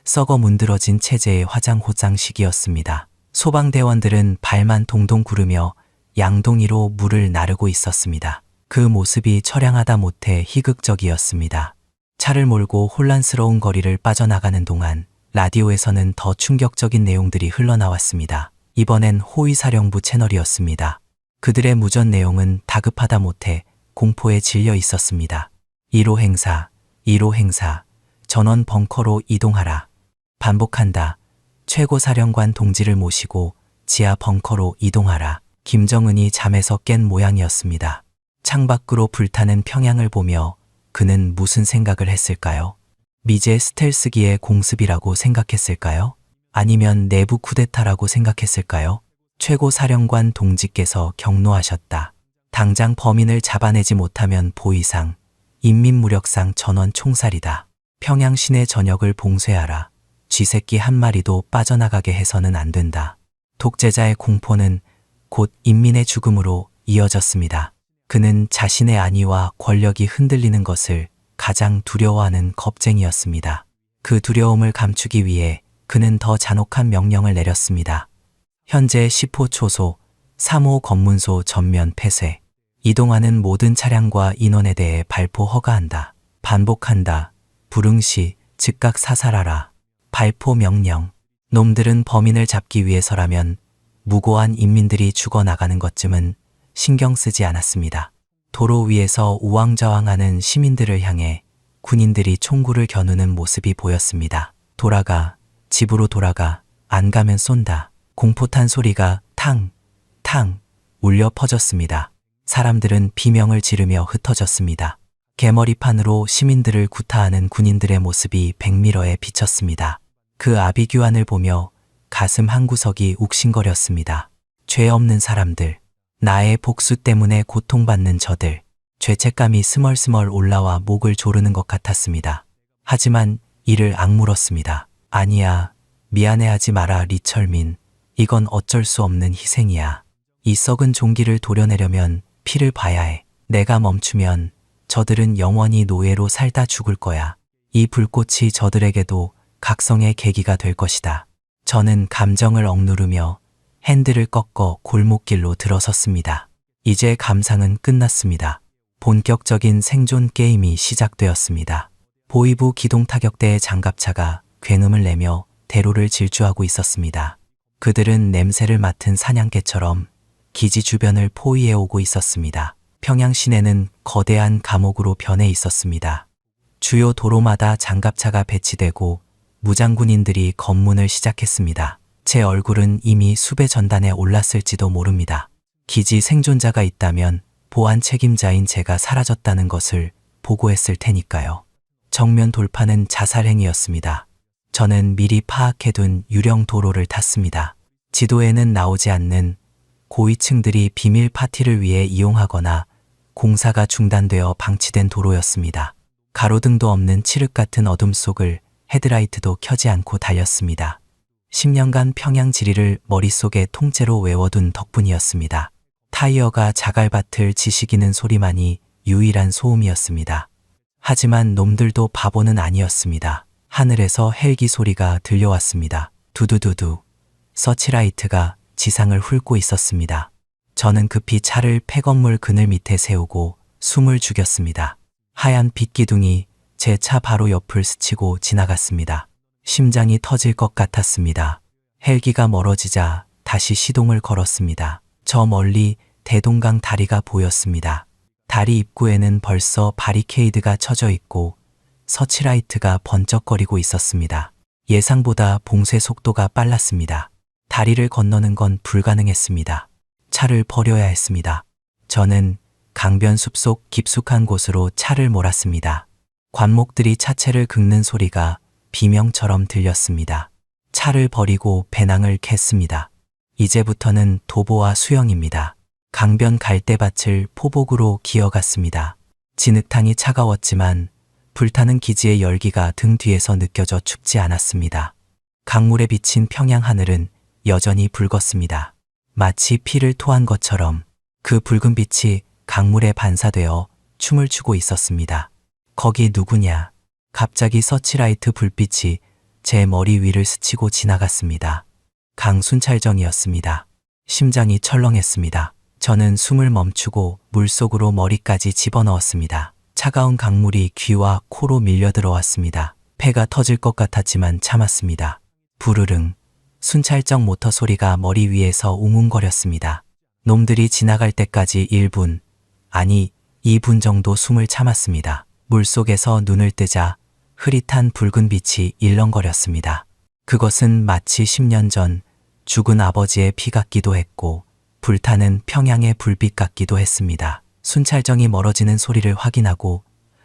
썩어 문드러진 체제의 화장호장식이었습니다. 소방대원들은 발만 동동 구르며 양동이로 물을 나르고 있었습니다. 그 모습이 처량하다 못해 희극적이었습니다. 차를 몰고 혼란스러운 거리를 빠져나가는 동안 라디오에서는 더 충격적인 내용들이 흘러나왔습니다. 이번엔 호위사령부 채널이었습니다. 그들의 무전 내용은 다급하다 못해 공포에 질려 있었습니다. 1호 행사, 전원 벙커로 이동하라. 반복한다. 최고사령관 동지를 모시고 지하 벙커로 이동하라. 김정은이 잠에서 깬 모양이었습니다. 창밖으로 불타는 평양을 보며 그는 무슨 생각을 했을까요? 미제 스텔스기의 공습이라고 생각했을까요? 아니면 내부 쿠데타라고 생각했을까요? 최고사령관 동지께서 경로하셨다. 당장 범인을 잡아내지 못하면 보위상, 인민무력상 전원 총살이다. 평양 시내 전역을 봉쇄하라. 쥐새끼 한 마리도 빠져나가게 해서는 안 된다. 독재자의 공포는 곧 인민의 죽음으로 이어졌습니다. 그는 자신의 안위와 권력이 흔들리는 것을 가장 두려워하는 겁쟁이였습니다. 그 두려움을 감추기 위해 그는 더 잔혹한 명령을 내렸습니다. 현재 10호 초소, 3호 검문소 전면 폐쇄. 이동하는 모든 차량과 인원에 대해 발포 허가한다. 반복한다. 불응시, 즉각 사살하라. 발포 명령. 놈들은 범인을 잡기 위해서라면 무고한 인민들이 죽어나가는 것쯤은 신경 쓰지 않았습니다. 도로 위에서 우왕좌왕하는 시민들을 향해 군인들이 총구를 겨누는 모습이 보였습니다. 돌아가, 집으로 돌아가, 안 가면 쏜다. 공포탄 소리가 탕, 탕 울려 퍼졌습니다. 사람들은 비명을 지르며 흩어졌습니다. 개머리판으로 시민들을 구타하는 군인들의 모습이 백미러에 비쳤습니다. 그 아비규환을 보며 가슴 한구석이 욱신거렸습니다. 죄 없는 사람들, 나의 복수 때문에 고통받는 저들, 죄책감이 스멀스멀 올라와 목을 조르는 것 같았습니다. 하지만 이를 악물었습니다. 아니야, 미안해하지 마라 리철민. 이건 어쩔 수 없는 희생이야. 이 썩은 종기를 도려내려면 피를 봐야 해. 내가 멈추면 저들은 영원히 노예로 살다 죽을 거야. 이 불꽃이 저들에게도 각성의 계기가 될 것이다. 저는 감정을 억누르며 핸들을 꺾어 골목길로 들어섰습니다. 이제 감상은 끝났습니다. 본격적인 생존 게임이 시작되었습니다. 보이부 기동타격대의 장갑차가 굉음을 내며 대로를 질주하고 있었습니다. 그들은 냄새를 맡은 사냥개처럼 기지 주변을 포위해 오고 있었습니다. 평양 시내는 거대한 감옥으로 변해 있었습니다. 주요 도로마다 장갑차가 배치되고 무장군인들이 검문을 시작했습니다. 제 얼굴은 이미 수배 전단에 올랐을지도 모릅니다. 기지 생존자가 있다면 보안 책임자인 제가 사라졌다는 것을 보고했을 테니까요. 정면 돌파는 자살 행위였습니다. 저는 미리 파악해둔 유령 도로를 탔습니다. 지도에는 나오지 않는 고위층들이 비밀 파티를 위해 이용하거나 공사가 중단되어 방치된 도로였습니다. 가로등도 없는 칠흑 같은 어둠 속을 헤드라이트도 켜지 않고 달렸습니다. 10년간 평양 지리를 머릿속에 통째로 외워둔 덕분이었습니다. 타이어가 자갈밭을 지시기는 소리만이 유일한 소음이었습니다. 하지만 놈들도 바보는 아니었습니다. 하늘에서 헬기 소리가 들려왔습니다. 두두두두. 서치라이트가 지상을 훑고 있었습니다. 저는 급히 차를 폐건물 그늘 밑에 세우고 숨을 죽였습니다. 하얀 빛기둥이 제 차 바로 옆을 스치고 지나갔습니다. 심장이 터질 것 같았습니다. 헬기가 멀어지자 다시 시동을 걸었습니다. 저 멀리 대동강 다리가 보였습니다. 다리 입구에는 벌써 바리케이드가 쳐져 있고 서치라이트가 번쩍거리고 있었습니다. 예상보다 봉쇄 속도가 빨랐습니다. 다리를 건너는 건 불가능했습니다. 차를 버려야 했습니다. 저는 강변 숲속 깊숙한 곳으로 차를 몰았습니다. 관목들이 차체를 긁는 소리가 비명처럼 들렸습니다. 차를 버리고 배낭을 캤습니다. 이제부터는 도보와 수영입니다. 강변 갈대밭을 포복으로 기어갔습니다. 진흙탕이 차가웠지만 불타는 기지의 열기가 등 뒤에서 느껴져 춥지 않았습니다. 강물에 비친 평양 하늘은 여전히 붉었습니다. 마치 피를 토한 것처럼 그 붉은 빛이 강물에 반사되어 춤을 추고 있었습니다. 거기 누구냐? 갑자기 서치라이트 불빛이 제 머리 위를 스치고 지나갔습니다. 강순찰정이었습니다. 심장이 철렁했습니다. 저는 숨을 멈추고 물속으로 머리까지 집어넣었습니다. 차가운 강물이 귀와 코로 밀려 들어왔습니다. 폐가 터질 것 같았지만 참았습니다. 부르릉. 순찰정 모터 소리가 머리 위에서 웅웅거렸습니다. 놈들이 지나갈 때까지 1분, 아니 2분 정도 숨을 참았습니다. 물속에서 눈을 뜨자 흐릿한 붉은 빛이 일렁거렸습니다. 그것은 마치 10년 전 죽은 아버지의 피 같기도 했고 불타는 평양의 불빛 같기도 했습니다. 순찰정이 멀어지는 소리를 확인하고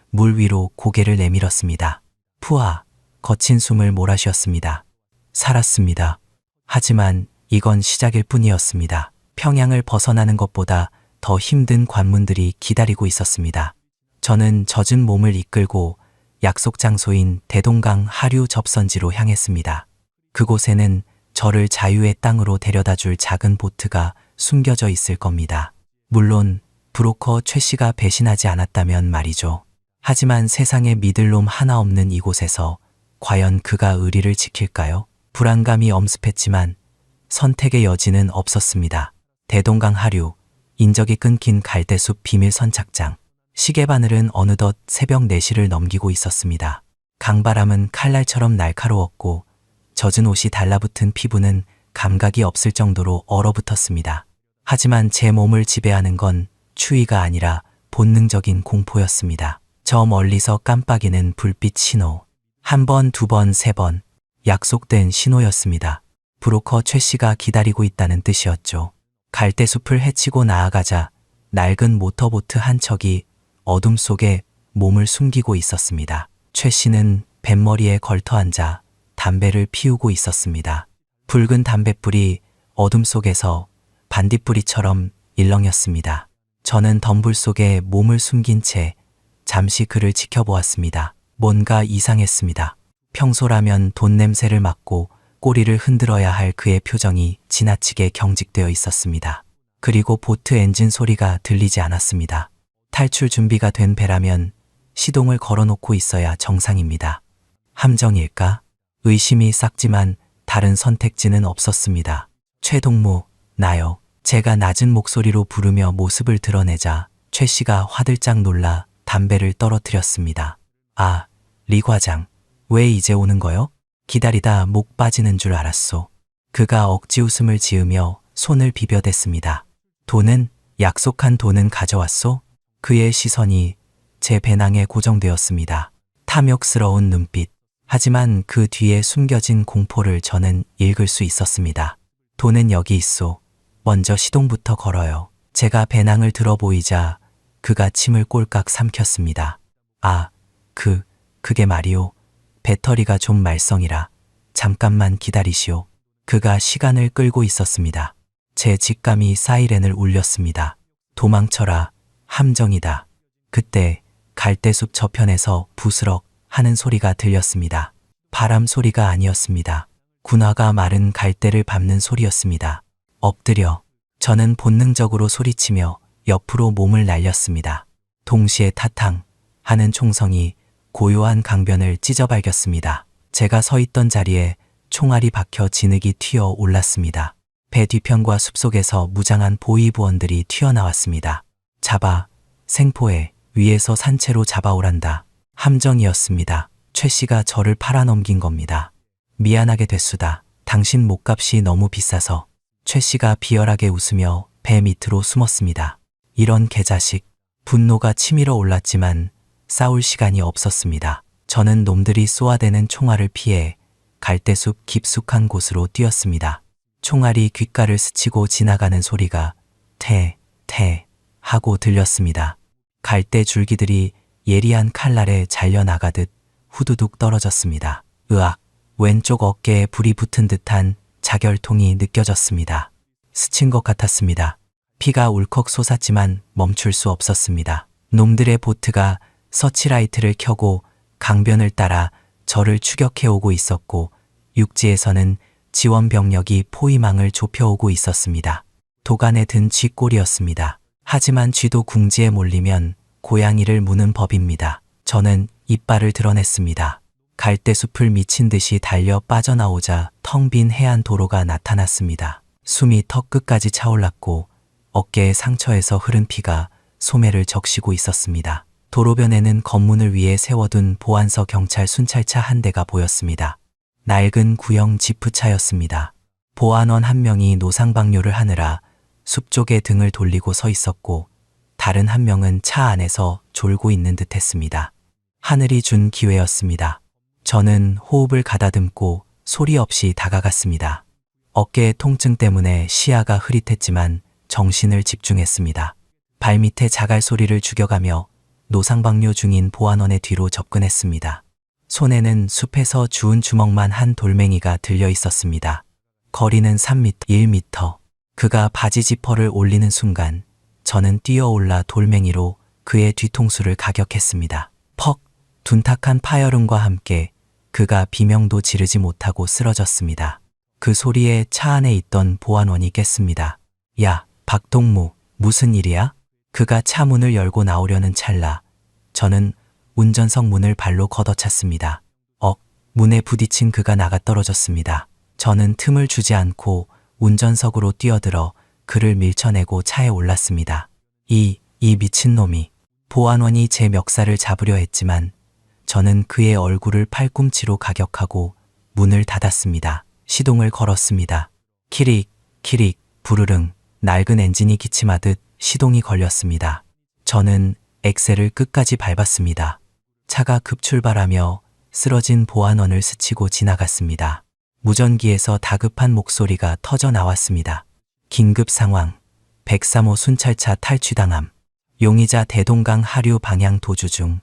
물 위로 고개를 내밀었습니다. 푸아, 거친 숨을 몰아쉬었습니다. 살았습니다. 하지만 이건 시작일 뿐이었습니다. 평양을 벗어나는 것보다 더 힘든 관문들이 기다리고 있었습니다. 저는 젖은 몸을 이끌고 약속 장소인 대동강 하류 접선지로 향했습니다. 그곳에는 저를 자유의 땅으로 데려다 줄 작은 보트가 숨겨져 있을 겁니다. 물론 브로커 최 씨가 배신하지 않았다면 말이죠. 하지만 세상에 믿을 놈 하나 없는 이곳에서 과연 그가 의리를 지킬까요? 불안감이 엄습했지만 선택의 여지는 없었습니다. 대동강 하류, 인적이 끊긴 갈대숲 비밀 선착장. 시계바늘은 어느덧 새벽 4시를 넘기고 있었습니다. 강바람은 칼날처럼 날카로웠고 젖은 옷이 달라붙은 피부는 감각이 없을 정도로 얼어붙었습니다. 하지만 제 몸을 지배하는 건 추위가 아니라 본능적인 공포였습니다. 저 멀리서 깜빡이는 불빛 신호. 1번, 2번, 3번. 약속된 신호였습니다. 브로커 최 씨가 기다리고 있다는 뜻이었죠. 갈대숲을 헤치고 나아가자 낡은 모터보트 한 척이 어둠 속에 몸을 숨기고 있었습니다. 최 씨는 뱃머리에 걸터앉아 담배를 피우고 있었습니다. 붉은 담뱃불이 어둠 속에서 반딧불이처럼 일렁였습니다. 저는 덤불 속에 몸을 숨긴 채 잠시 그를 지켜보았습니다. 뭔가 이상했습니다. 평소라면 돈 냄새를 맡고 꼬리를 흔들어야 할 그의 표정이 지나치게 경직되어 있었습니다. 그리고 보트 엔진 소리가 들리지 않았습니다. 탈출 준비가 된 배라면 시동을 걸어놓고 있어야 정상입니다. 함정일까? 의심이 싹지만 다른 선택지는 없었습니다. 최동무, 나요. 제가 낮은 목소리로 부르며 모습을 드러내자 최 씨가 화들짝 놀라 담배를 떨어뜨렸습니다. 아, 리 과장, 왜 이제 오는 거요? 기다리다 목 빠지는 줄 알았소. 그가 억지 웃음을 지으며 손을 비벼댔습니다. 돈은? 약속한 돈은 가져왔소? 그의 시선이 제 배낭에 고정되었습니다. 탐욕스러운 눈빛. 하지만 그 뒤에 숨겨진 공포를 저는 읽을 수 있었습니다. 돈은 여기 있소. 먼저 시동부터 걸어요. 제가 배낭을 들어 보이자 그가 침을 꼴깍 삼켰습니다. 아, 그게 말이오. 배터리가 좀 말썽이라 잠깐만 기다리시오. 그가 시간을 끌고 있었습니다. 제 직감이 사이렌을 울렸습니다. 도망쳐라. 함정이다. 그때 갈대숲 저편에서 부스럭 하는 소리가 들렸습니다. 바람 소리가 아니었습니다. 군화가 마른 갈대를 밟는 소리였습니다. 엎드려. 저는 본능적으로 소리치며 옆으로 몸을 날렸습니다. 동시에 타탕 하는 총성이 고요한 강변을 찢어발겼습니다. 제가 서 있던 자리에 총알이 박혀 진흙이 튀어 올랐습니다. 배 뒤편과 숲속에서 무장한 보위부원들이 튀어나왔습니다. 잡아, 생포해, 위에서 산채로 잡아오란다. 함정이었습니다. 최 씨가 저를 팔아넘긴 겁니다. 미안하게 됐수다. 당신 목값이 너무 비싸서. 최 씨가 비열하게 웃으며 배 밑으로 숨었습니다. 이런 개자식. 분노가 치밀어 올랐지만 싸울 시간이 없었습니다. 저는 놈들이 쏘아대는 총알을 피해 갈대숲 깊숙한 곳으로 뛰었습니다. 총알이 귓가를 스치고 지나가는 소리가 태 하고 들렸습니다. 갈대 줄기들이 예리한 칼날에 잘려나가듯 후두둑 떨어졌습니다. 으악, 왼쪽 어깨에 불이 붙은 듯한 자결통이 느껴졌습니다. 스친 것 같았습니다. 피가 울컥 솟았지만 멈출 수 없었습니다. 놈들의 보트가 서치라이트를 켜고 강변을 따라 저를 추격해오고 있었고 육지에서는 지원 병력이 포위망을 좁혀오고 있었습니다. 도간에 든 쥐꼬리였습니다. 하지만 쥐도 궁지에 몰리면 고양이를 무는 법입니다. 저는 이빨을 드러냈습니다. 갈대숲을 미친 듯이 달려 빠져나오자 텅 빈 해안 도로가 나타났습니다. 숨이 턱 끝까지 차올랐고 어깨의 상처에서 흐른 피가 소매를 적시고 있었습니다. 도로변에는 검문을 위해 세워둔 보안서 경찰 순찰차 한 대가 보였습니다. 낡은 구형 지프차였습니다. 보안원 한 명이 노상방뇨를 하느라 숲 쪽에 등을 돌리고 서 있었고 다른 한 명은 차 안에서 졸고 있는 듯 했습니다. 하늘이 준 기회였습니다. 저는 호흡을 가다듬고 소리 없이 다가갔습니다. 어깨의 통증 때문에 시야가 흐릿했지만 정신을 집중했습니다. 발밑에 자갈 소리를 죽여가며 노상방뇨 중인 보안원의 뒤로 접근했습니다. 손에는 숲에서 주운 주먹만 한 돌멩이가 들려 있었습니다. 거리는 3m, 1m. 그가 바지 지퍼를 올리는 순간 저는 뛰어올라 돌멩이로 그의 뒤통수를 가격했습니다. 퍽! 둔탁한 파열음과 함께 그가 비명도 지르지 못하고 쓰러졌습니다. 그 소리에 차 안에 있던 보안원이 깼습니다. 야, 박동무, 무슨 일이야? 그가 차 문을 열고 나오려는 찰나 저는 운전석 문을 발로 걷어찼습니다. 문에 부딪힌 그가 나가 떨어졌습니다. 저는 틈을 주지 않고 운전석으로 뛰어들어 그를 밀쳐내고 차에 올랐습니다. 이 미친놈이. 보안원이 제 멱살을 잡으려 했지만 저는 그의 얼굴을 팔꿈치로 가격하고 문을 닫았습니다. 시동을 걸었습니다. 키릭, 키릭, 부르릉. 낡은 엔진이 기침하듯 시동이 걸렸습니다. 저는 엑셀을 끝까지 밟았습니다. 차가 급출발하며 쓰러진 보안원을 스치고 지나갔습니다. 무전기에서 다급한 목소리가 터져 나왔습니다. 긴급 상황. 103호 순찰차 탈취당함. 용의자 대동강 하류 방향 도주 중.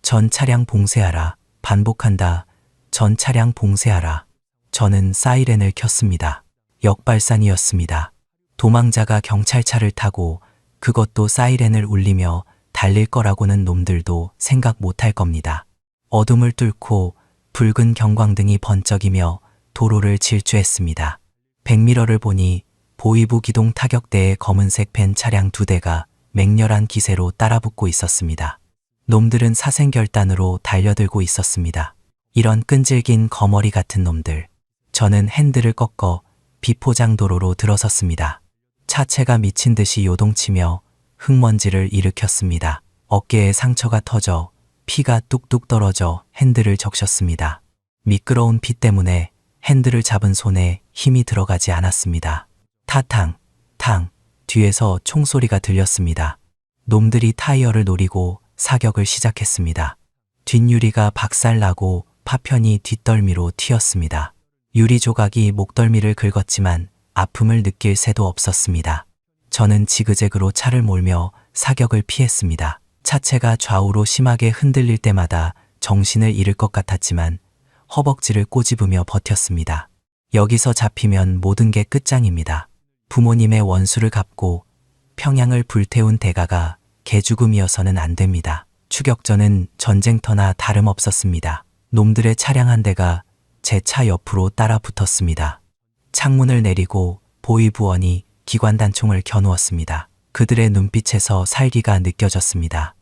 전 차량 봉쇄하라. 반복한다. 전 차량 봉쇄하라. 저는 사이렌을 켰습니다. 역발산이었습니다. 도망자가 경찰차를 타고 그것도 사이렌을 울리며 달릴 거라고는 놈들도 생각 못할 겁니다. 어둠을 뚫고 붉은 경광등이 번쩍이며 도로를 질주했습니다. 백미러를 보니 보이부 기동 타격대의 검은색 벤 차량 2대가 맹렬한 기세로 따라붙고 있었습니다. 놈들은 사생결단으로 달려들고 있었습니다. 이런 끈질긴 거머리 같은 놈들. 저는 핸들을 꺾어 비포장 도로로 들어섰습니다. 차체가 미친 듯이 요동치며 흙먼지를 일으켰습니다. 어깨에 상처가 터져 피가 뚝뚝 떨어져 핸들을 적셨습니다. 미끄러운 피 때문에 핸들을 잡은 손에 힘이 들어가지 않았습니다. 타탕, 탕, 뒤에서 총소리가 들렸습니다. 놈들이 타이어를 노리고 사격을 시작했습니다. 뒷유리가 박살나고 파편이 뒷덜미로 튀었습니다. 유리 조각이 목덜미를 긁었지만 아픔을 느낄 새도 없었습니다. 저는 지그재그로 차를 몰며 사격을 피했습니다. 차체가 좌우로 심하게 흔들릴 때마다 정신을 잃을 것 같았지만 허벅지를 꼬집으며 버텼습니다. 여기서 잡히면 모든 게 끝장입니다. 부모님의 원수를 갚고 평양을 불태운 대가가 개죽음이어서는 안 됩니다. 추격전은 전쟁터나 다름없었습니다. 놈들의 차량 한 대가 제 차 옆으로 따라 붙었습니다. 창문을 내리고 보위부원이 기관단총을 겨누었습니다. 그들의 눈빛에서 살기가 느껴졌습니다.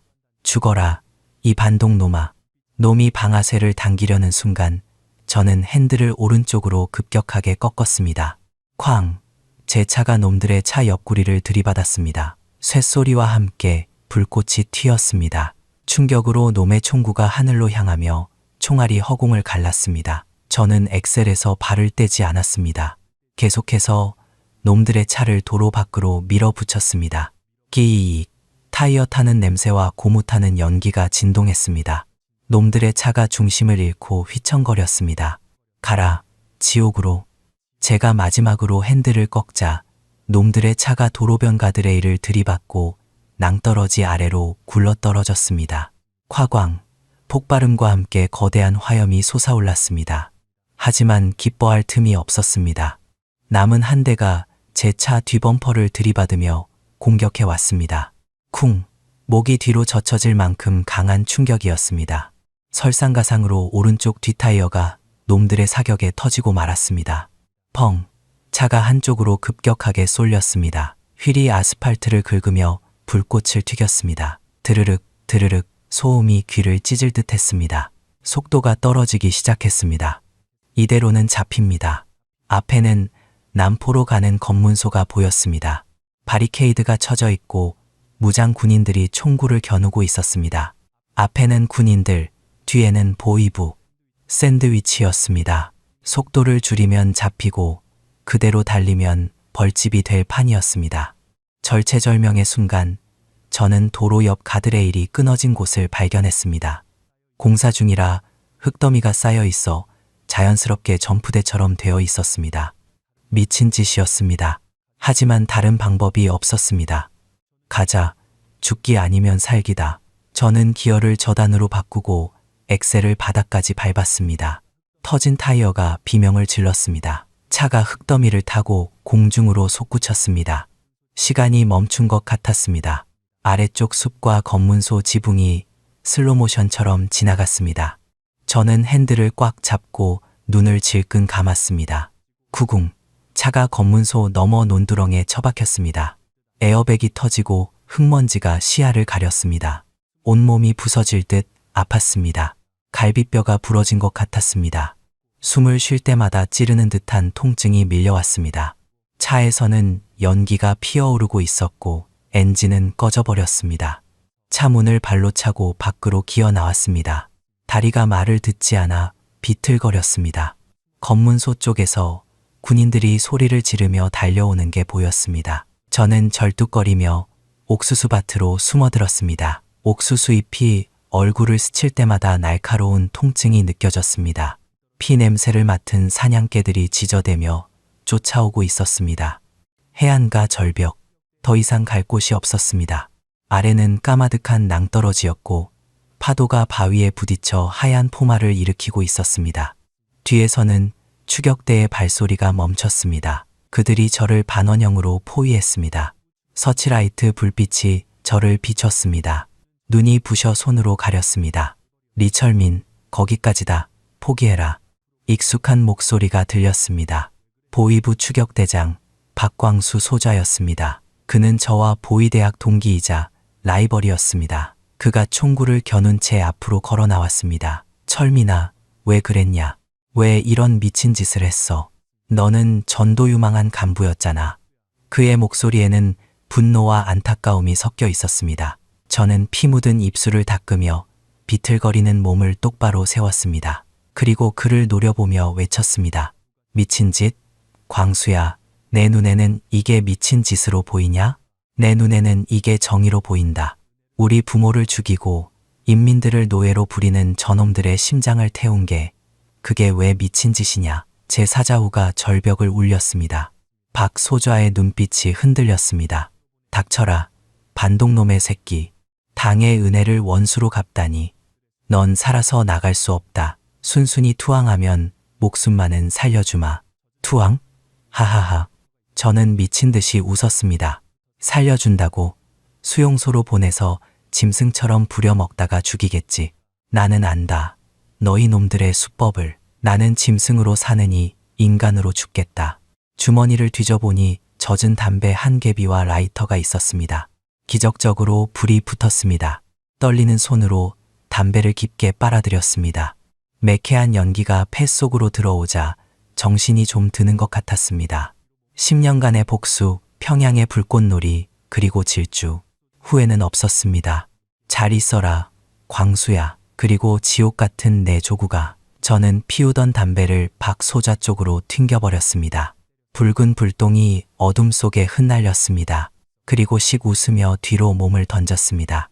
죽어라, 이 반동놈아. 놈이 방아쇠를 당기려는 순간 저는 핸들을 오른쪽으로 급격하게 꺾었습니다. 쾅! 제 차가 놈들의 차 옆구리를 들이받았습니다. 쇳소리와 함께 불꽃이 튀었습니다. 충격으로 놈의 총구가 하늘로 향하며 총알이 허공을 갈랐습니다. 저는 엑셀에서 발을 떼지 않았습니다. 계속해서 놈들의 차를 도로 밖으로 밀어붙였습니다. 끼익! 타이어 타는 냄새와 고무 타는 연기가 진동했습니다. 놈들의 차가 중심을 잃고 휘청거렸습니다. 가라, 지옥으로. 제가 마지막으로 핸들을 꺾자 놈들의 차가 도로변 가드레일을 들이받고 낭떠러지 아래로 굴러떨어졌습니다. 화광, 폭발음과 함께 거대한 화염이 솟아올랐습니다. 하지만 기뻐할 틈이 없었습니다. 남은 한 대가 제 차 뒤범퍼를 들이받으며 공격해 왔습니다. 쿵! 목이 뒤로 젖혀질 만큼 강한 충격이었습니다. 설상가상으로 오른쪽 뒷타이어가 놈들의 사격에 터지고 말았습니다. 펑! 차가 한쪽으로 급격하게 쏠렸습니다. 휠이 아스팔트를 긁으며 불꽃을 튀겼습니다. 드르륵, 드르륵 소음이 귀를 찢을 듯 했습니다. 속도가 떨어지기 시작했습니다. 이대로는 잡힙니다. 앞에는 남포로 가는 검문소가 보였습니다. 바리케이드가 쳐져 있고 무장 군인들이 총구를 겨누고 있었습니다. 앞에는 군인들, 뒤에는 보위부. 샌드위치였습니다. 속도를 줄이면 잡히고 그대로 달리면 벌집이 될 판이었습니다. 절체절명의 순간 저는 도로 옆 가드레일이 끊어진 곳을 발견했습니다. 공사 중이라 흙더미가 쌓여 있어 자연스럽게 점프대처럼 되어 있었습니다. 미친 짓이었습니다. 하지만 다른 방법이 없었습니다. 가자. 죽기 아니면 살기다. 저는 기어를 저단으로 바꾸고 엑셀을 바닥까지 밟았습니다. 터진 타이어가 비명을 질렀습니다. 차가 흙더미를 타고 공중으로 솟구쳤습니다. 시간이 멈춘 것 같았습니다. 아래쪽 숲과 검문소 지붕이 슬로모션처럼 지나갔습니다. 저는 핸들을 꽉 잡고 눈을 질끈 감았습니다. 구궁. 차가 검문소 너머 논두렁에 처박혔습니다. 에어백이 터지고 흙먼지가 시야를 가렸습니다. 온몸이 부서질 듯 아팠습니다. 갈비뼈가 부러진 것 같았습니다. 숨을 쉴 때마다 찌르는 듯한 통증이 밀려왔습니다. 차에서는 연기가 피어오르고 있었고 엔진은 꺼져버렸습니다. 차 문을 발로 차고 밖으로 기어 나왔습니다. 다리가 말을 듣지 않아 비틀거렸습니다. 검문소 쪽에서 군인들이 소리를 지르며 달려오는 게 보였습니다. 저는 절뚝거리며 옥수수밭으로 숨어들었습니다. 옥수수 잎이 얼굴을 스칠 때마다 날카로운 통증이 느껴졌습니다. 피 냄새를 맡은 사냥개들이 지저대며 쫓아오고 있었습니다. 해안가 절벽. 더 이상 갈 곳이 없었습니다. 아래는 까마득한 낭떠러지였고 파도가 바위에 부딪혀 하얀 포마를 일으키고 있었습니다. 뒤에서는 추격대의 발소리가 멈췄습니다. 그들이 저를 반원형으로 포위했습니다. 서치라이트 불빛이 저를 비췄습니다. 눈이 부셔 손으로 가렸습니다. 리철민, 거기까지다. 포기해라. 익숙한 목소리가 들렸습니다. 보위부 추격대장 박광수 소좌였습니다. 그는 저와 보위대학 동기이자 라이벌이었습니다. 그가 총구를 겨눈 채 앞으로 걸어 나왔습니다. 철민아, 왜 그랬냐? 왜 이런 미친 짓을 했어? 너는 전도유망한 간부였잖아. 그의 목소리에는 분노와 안타까움이 섞여 있었습니다. 저는 피 묻은 입술을 닦으며 비틀거리는 몸을 똑바로 세웠습니다. 그리고 그를 노려보며 외쳤습니다. 미친 짓? 광수야, 내 눈에는 이게 미친 짓으로 보이냐? 내 눈에는 이게 정의로 보인다. 우리 부모를 죽이고 인민들을 노예로 부리는 저놈들의 심장을 태운 게 그게 왜 미친 짓이냐? 제 사자후가 절벽을 울렸습니다. 박 소좌의 눈빛이 흔들렸습니다. 닥쳐라, 반동놈의 새끼. 당의 은혜를 원수로 갚다니. 넌 살아서 나갈 수 없다. 순순히 투항하면 목숨만은 살려주마. 투항? 하하하. 저는 미친 듯이 웃었습니다. 살려준다고? 수용소로 보내서 짐승처럼 부려먹다가 죽이겠지. 나는 안다. 너희 놈들의 수법을. 나는 짐승으로 사느니 인간으로 죽겠다. 주머니를 뒤져보니 젖은 담배 한 개비와 라이터가 있었습니다. 기적적으로 불이 붙었습니다. 떨리는 손으로 담배를 깊게 빨아들였습니다. 매캐한 연기가 폐 속으로 들어오자 정신이 좀 드는 것 같았습니다. 10년간의 복수, 평양의 불꽃놀이, 그리고 질주. 후회는 없었습니다. 잘 있어라, 광수야. 그리고 지옥 같은 내 조구가. 저는 피우던 담배를 박 소좌 쪽으로 튕겨버렸습니다. 붉은 불똥이 어둠 속에 흩날렸습니다. 그리고 씩 웃으며 뒤로 몸을 던졌습니다.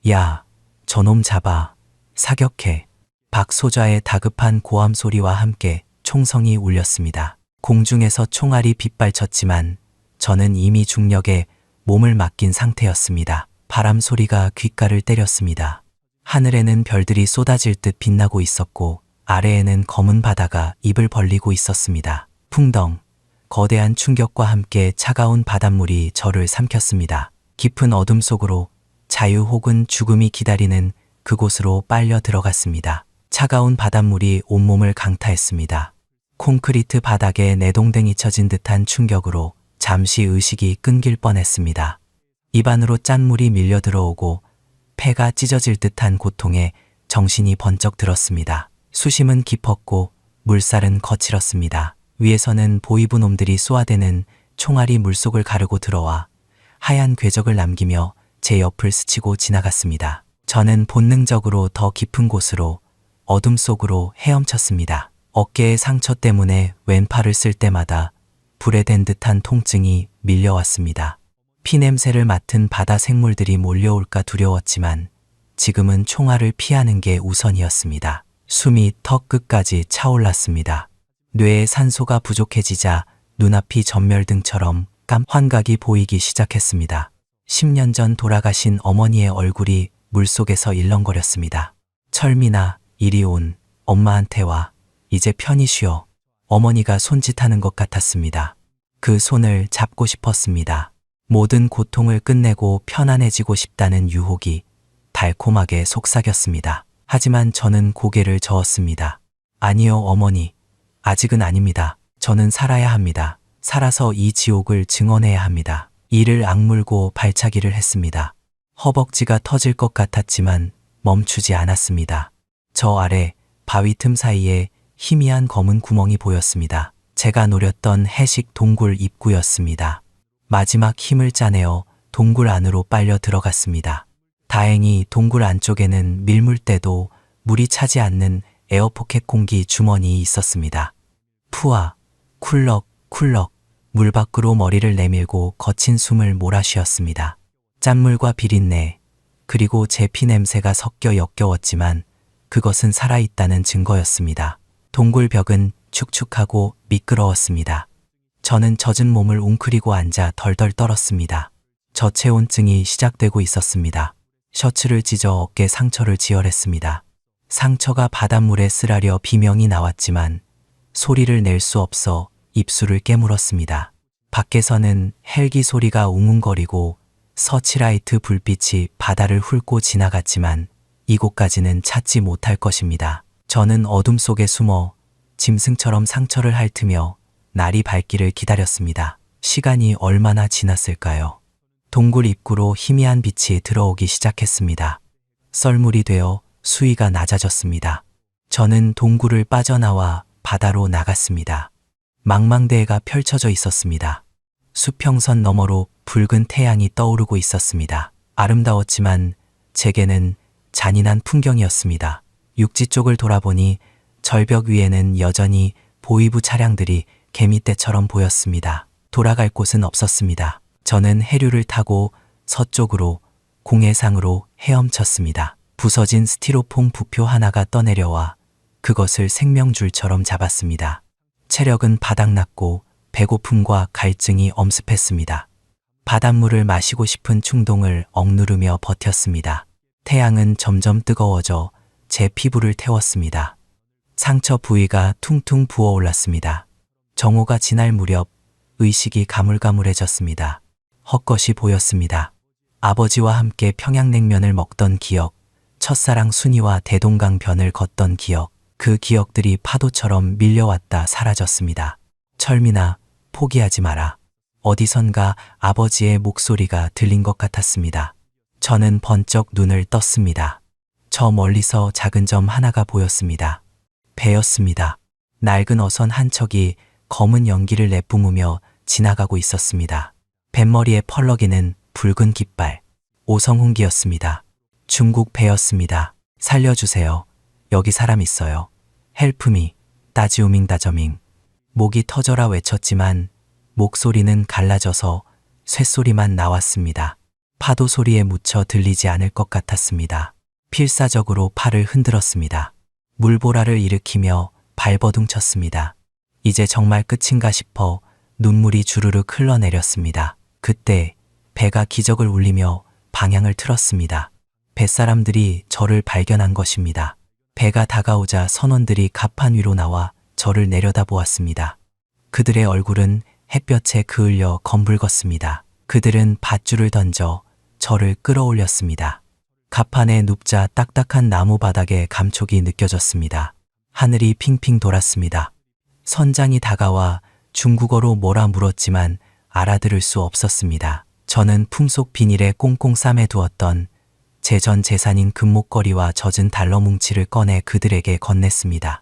야, 저놈 잡아. 사격해. 박 소좌의 다급한 고함 소리와 함께 총성이 울렸습니다. 공중에서 총알이 빗발쳤지만 저는 이미 중력에 몸을 맡긴 상태였습니다. 바람 소리가 귓가를 때렸습니다. 하늘에는 별들이 쏟아질 듯 빛나고 있었고 아래에는 검은 바다가 입을 벌리고 있었습니다. 풍덩. 거대한 충격과 함께 차가운 바닷물이 저를 삼켰습니다. 깊은 어둠 속으로 자유 혹은 죽음이 기다리는 그곳으로 빨려 들어갔습니다. 차가운 바닷물이 온몸을 강타했습니다. 콘크리트 바닥에 내동댕이 쳐진 듯한 충격으로 잠시 의식이 끊길 뻔했습니다. 입안으로 짠물이 밀려 들어오고 폐가 찢어질 듯한 고통에 정신이 번쩍 들었습니다. 수심은 깊었고 물살은 거칠었습니다. 위에서는 보이부 놈들이 쏘아대는 총알이 물속을 가르고 들어와 하얀 궤적을 남기며 제 옆을 스치고 지나갔습니다. 저는 본능적으로 더 깊은 곳으로 어둠 속으로 헤엄쳤습니다. 어깨의 상처 때문에 왼팔을 쓸 때마다 불에 댄 듯한 통증이 밀려왔습니다. 피냄새를 맡은 바다 생물들이 몰려올까 두려웠지만 지금은 총알을 피하는 게 우선이었습니다. 숨이 턱 끝까지 차올랐습니다. 뇌에 산소가 부족해지자 눈앞이 전멸등처럼 환각이 보이기 시작했습니다. 10년 전 돌아가신 어머니의 얼굴이 물속에서 일렁거렸습니다. 철민아, 이리 온. 엄마한테 와. 이제 편히 쉬어. 어머니가 손짓하는 것 같았습니다. 그 손을 잡고 싶었습니다. 모든 고통을 끝내고 편안해지고 싶다는 유혹이 달콤하게 속삭였습니다. 하지만 저는 고개를 저었습니다. 아니요, 어머니. 아직은 아닙니다. 저는 살아야 합니다. 살아서 이 지옥을 증언해야 합니다. 이를 악물고 발차기를 했습니다. 허벅지가 터질 것 같았지만 멈추지 않았습니다. 저 아래 바위 틈 사이에 희미한 검은 구멍이 보였습니다. 제가 노렸던 해식 동굴 입구였습니다. 마지막 힘을 짜내어 동굴 안으로 빨려 들어갔습니다. 다행히 동굴 안쪽에는 밀물대도 물이 차지 않는 에어포켓 공기 주머니 있었습니다. 푸아, 쿨럭, 쿨럭, 물 밖으로 머리를 내밀고 거친 숨을 몰아쉬었습니다. 짠물과 비린내, 그리고 제 피 냄새가 섞여 역겨웠지만 그것은 살아있다는 증거였습니다. 동굴 벽은 축축하고 미끄러웠습니다. 저는 젖은 몸을 웅크리고 앉아 덜덜 떨었습니다. 저체온증이 시작되고 있었습니다. 셔츠를 찢어 어깨 상처를 지혈했습니다. 상처가 바닷물에 쓰라려 비명이 나왔지만 소리를 낼 수 없어 입술을 깨물었습니다. 밖에서는 헬기 소리가 웅웅거리고 서치라이트 불빛이 바다를 훑고 지나갔지만 이곳까지는 찾지 못할 것입니다. 저는 어둠 속에 숨어 짐승처럼 상처를 핥으며 날이 밝기를 기다렸습니다. 시간이 얼마나 지났을까요? 동굴 입구로 희미한 빛이 들어오기 시작했습니다. 썰물이 되어 수위가 낮아졌습니다. 저는 동굴을 빠져나와 바다로 나갔습니다. 망망대해가 펼쳐져 있었습니다. 수평선 너머로 붉은 태양이 떠오르고 있었습니다. 아름다웠지만 제게는 잔인한 풍경이었습니다. 육지 쪽을 돌아보니 절벽 위에는 여전히 보이부 차량들이 개미떼처럼 보였습니다. 돌아갈 곳은 없었습니다. 저는 해류를 타고 서쪽으로 공해상으로 헤엄쳤습니다. 부서진 스티로폼 부표 하나가 떠내려와 그것을 생명줄처럼 잡았습니다. 체력은 바닥났고 배고픔과 갈증이 엄습했습니다. 바닷물을 마시고 싶은 충동을 억누르며 버텼습니다. 태양은 점점 뜨거워져 제 피부를 태웠습니다. 상처 부위가 퉁퉁 부어올랐습니다. 정오가 지날 무렵 의식이 가물가물해졌습니다. 헛것이 보였습니다. 아버지와 함께 평양냉면을 먹던 기억, 첫사랑 순이와 대동강 변을 걷던 기억, 그 기억들이 파도처럼 밀려왔다 사라졌습니다. 철민아, 포기하지 마라. 어디선가 아버지의 목소리가 들린 것 같았습니다. 저는 번쩍 눈을 떴습니다. 저 멀리서 작은 점 하나가 보였습니다. 배였습니다. 낡은 어선 한 척이 검은 연기를 내뿜으며 지나가고 있었습니다. 뱃머리에 펄럭이는 붉은 깃발, 오성훈기였습니다. 중국 배였습니다. 살려주세요. 여기 사람 있어요. 헬프미, 따지오밍 다저밍. 목이 터져라 외쳤지만 목소리는 갈라져서 쇳소리만 나왔습니다. 파도 소리에 묻혀 들리지 않을 것 같았습니다. 필사적으로 팔을 흔들었습니다. 물보라를 일으키며 발버둥 쳤습니다. 이제 정말 끝인가 싶어 눈물이 주르륵 흘러내렸습니다. 그때 배가 기적을 울리며 방향을 틀었습니다. 뱃사람들이 저를 발견한 것입니다. 배가 다가오자 선원들이 갑판 위로 나와 저를 내려다보았습니다. 그들의 얼굴은 햇볕에 그을려 검붉었습니다. 그들은 밧줄을 던져 저를 끌어올렸습니다. 갑판에 눕자 딱딱한 나무 바닥에 감촉이 느껴졌습니다. 하늘이 핑핑 돌았습니다. 선장이 다가와 중국어로 뭐라 물었지만 알아들을 수 없었습니다. 저는 품속 비닐에 꽁꽁 싸매두었던 제 전 재산인 금목걸이와 젖은 달러 뭉치를 꺼내 그들에게 건넸습니다.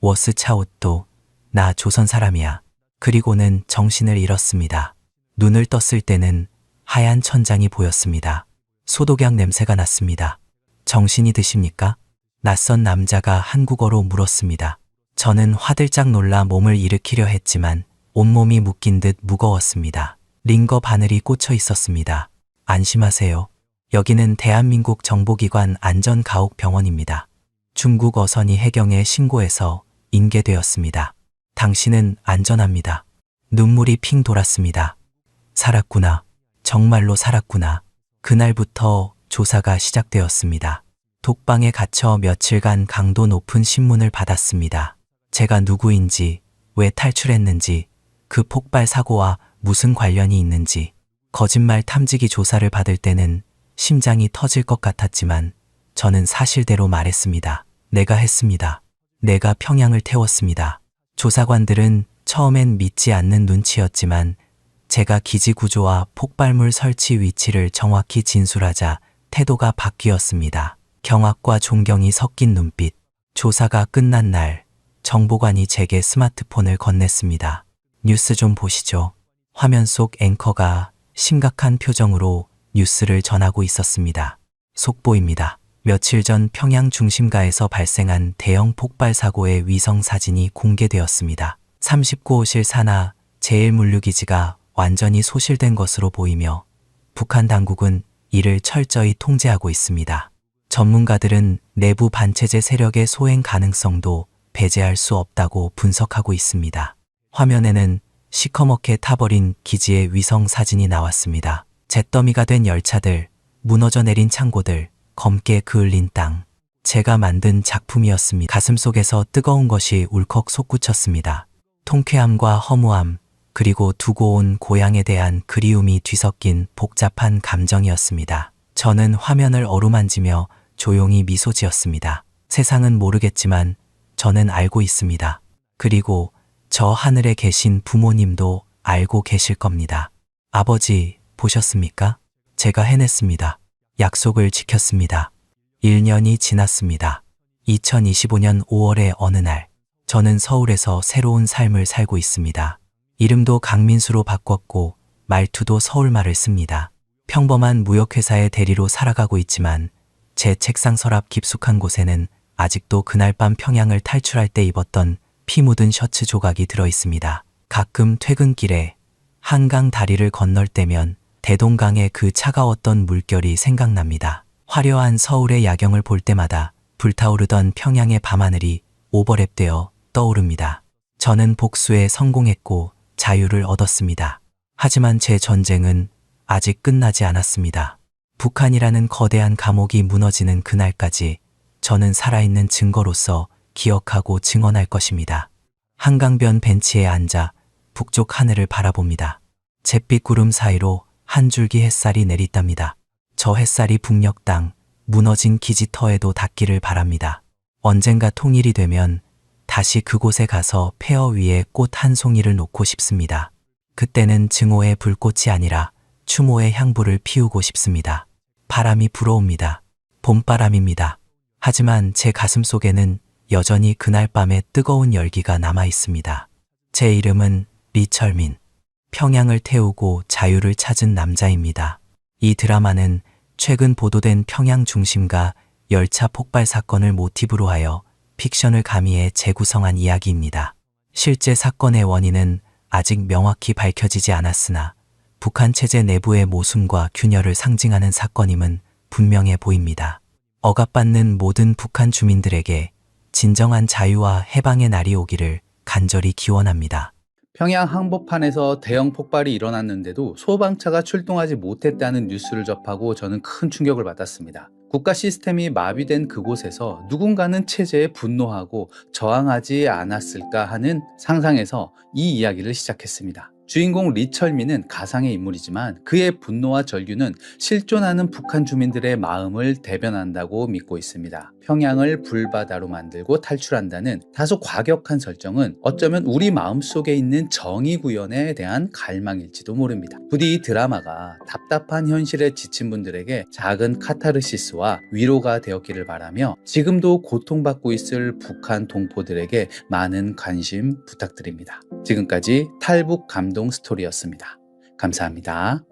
워스 차오또, 나 조선 사람이야. 그리고는 정신을 잃었습니다. 눈을 떴을 때는 하얀 천장이 보였습니다. 소독약 냄새가 났습니다. 정신이 드십니까? 낯선 남자가 한국어로 물었습니다. 저는 화들짝 놀라 몸을 일으키려 했지만 온몸이 묶인 듯 무거웠습니다. 링거 바늘이 꽂혀 있었습니다. 안심하세요. 여기는 대한민국 정보기관 안전가옥병원입니다. 중국 어선이 해경에 신고해서 인계되었습니다. 당신은 안전합니다. 눈물이 핑 돌았습니다. 살았구나. 정말로 살았구나. 그날부터 조사가 시작되었습니다. 독방에 갇혀 며칠간 강도 높은 신문을 받았습니다. 제가 누구인지, 왜 탈출했는지, 그 폭발 사고와 무슨 관련이 있는지. 거짓말 탐지기 조사를 받을 때는 심장이 터질 것 같았지만 저는 사실대로 말했습니다. 내가 했습니다. 내가 평양을 태웠습니다. 조사관들은 처음엔 믿지 않는 눈치였지만 제가 기지 구조와 폭발물 설치 위치를 정확히 진술하자 태도가 바뀌었습니다. 경악과 존경이 섞인 눈빛. 조사가 끝난 날 정보관이 제게 스마트폰을 건넸습니다. 뉴스 좀 보시죠. 화면 속 앵커가 심각한 표정으로 뉴스를 전하고 있었습니다. 속보입니다. 며칠 전 평양 중심가에서 발생한 대형 폭발 사고의 위성 사진이 공개되었습니다. 39호실 산하 제1물류기지가 완전히 소실된 것으로 보이며 북한 당국은 이를 철저히 통제하고 있습니다. 전문가들은 내부 반체제 세력의 소행 가능성도 배제할 수 없다고 분석하고 있습니다. 화면에는 시커멓게 타버린 기지의 위성 사진이 나왔습니다. 잿더미가 된 열차들, 무너져 내린 창고들, 검게 그을린 땅. 제가 만든 작품이었습니다. 가슴속에서 뜨거운 것이 울컥 솟구쳤습니다. 통쾌함과 허무함, 그리고 두고 온 고향에 대한 그리움이 뒤섞인 복잡한 감정이었습니다. 저는 화면을 어루만지며 조용히 미소 지었습니다. 세상은 모르겠지만 저는 알고 있습니다. 그리고 저 하늘에 계신 부모님도 알고 계실 겁니다. 아버지, 보셨습니까? 제가 해냈습니다. 약속을 지켰습니다. 1년이 지났습니다. 2025년 5월의 어느 날, 저는 서울에서 새로운 삶을 살고 있습니다. 이름도 강민수로 바꿨고 말투도 서울말을 씁니다. 평범한 무역회사의 대리로 살아가고 있지만 제 책상 서랍 깊숙한 곳에는 아직도 그날 밤 평양을 탈출할 때 입었던 피 묻은 셔츠 조각이 들어 있습니다. 가끔 퇴근길에 한강 다리를 건널 때면 대동강의 그 차가웠던 물결이 생각납니다. 화려한 서울의 야경을 볼 때마다 불타오르던 평양의 밤하늘이 오버랩되어 떠오릅니다. 저는 복수에 성공했고 자유를 얻었습니다. 하지만 제 전쟁은 아직 끝나지 않았습니다. 북한이라는 거대한 감옥이 무너지는 그날까지 저는 살아있는 증거로서 기억하고 증언할 것입니다. 한강변 벤치에 앉아 북쪽 하늘을 바라봅니다. 잿빛 구름 사이로 한 줄기 햇살이 내리답니다. 저 햇살이 북녘 땅, 무너진 기지터에도 닿기를 바랍니다. 언젠가 통일이 되면 다시 그곳에 가서 폐허 위에 꽃 한 송이를 놓고 싶습니다. 그때는 증오의 불꽃이 아니라 추모의 향부를 피우고 싶습니다. 바람이 불어옵니다. 봄바람입니다. 하지만 제 가슴 속에는 여전히 그날 밤의 뜨거운 열기가 남아 있습니다. 제 이름은 리철민. 평양을 태우고 자유를 찾은 남자입니다. 이 드라마는 최근 보도된 평양 중심가 열차 폭발 사건을 모티브로 하여 픽션을 가미해 재구성한 이야기입니다. 실제 사건의 원인은 아직 명확히 밝혀지지 않았으나 북한 체제 내부의 모순과 균열을 상징하는 사건임은 분명해 보입니다. 억압받는 모든 북한 주민들에게 진정한 자유와 해방의 날이 오기를 간절히 기원합니다. 평양 항복판에서 대형 폭발이 일어났는데도 소방차가 출동하지 못했다는 뉴스를 접하고 저는 큰 충격을 받았습니다. 국가 시스템이 마비된 그곳에서 누군가는 체제에 분노하고 저항하지 않았을까 하는 상상에서 이 이야기를 시작했습니다. 주인공 리철민은 가상의 인물이지만 그의 분노와 절규는 실존하는 북한 주민들의 마음을 대변한다고 믿고 있습니다. 평양을 불바다로 만들고 탈출한다는 다소 과격한 설정은 어쩌면 우리 마음속에 있는 정의 구현에 대한 갈망일지도 모릅니다. 부디 이 드라마가 답답한 현실에 지친 분들에게 작은 카타르시스와 위로가 되었기를 바라며 지금도 고통받고 있을 북한 동포들에게 많은 관심 부탁드립니다. 지금까지 탈북 감동 스토리였습니다. 감사합니다.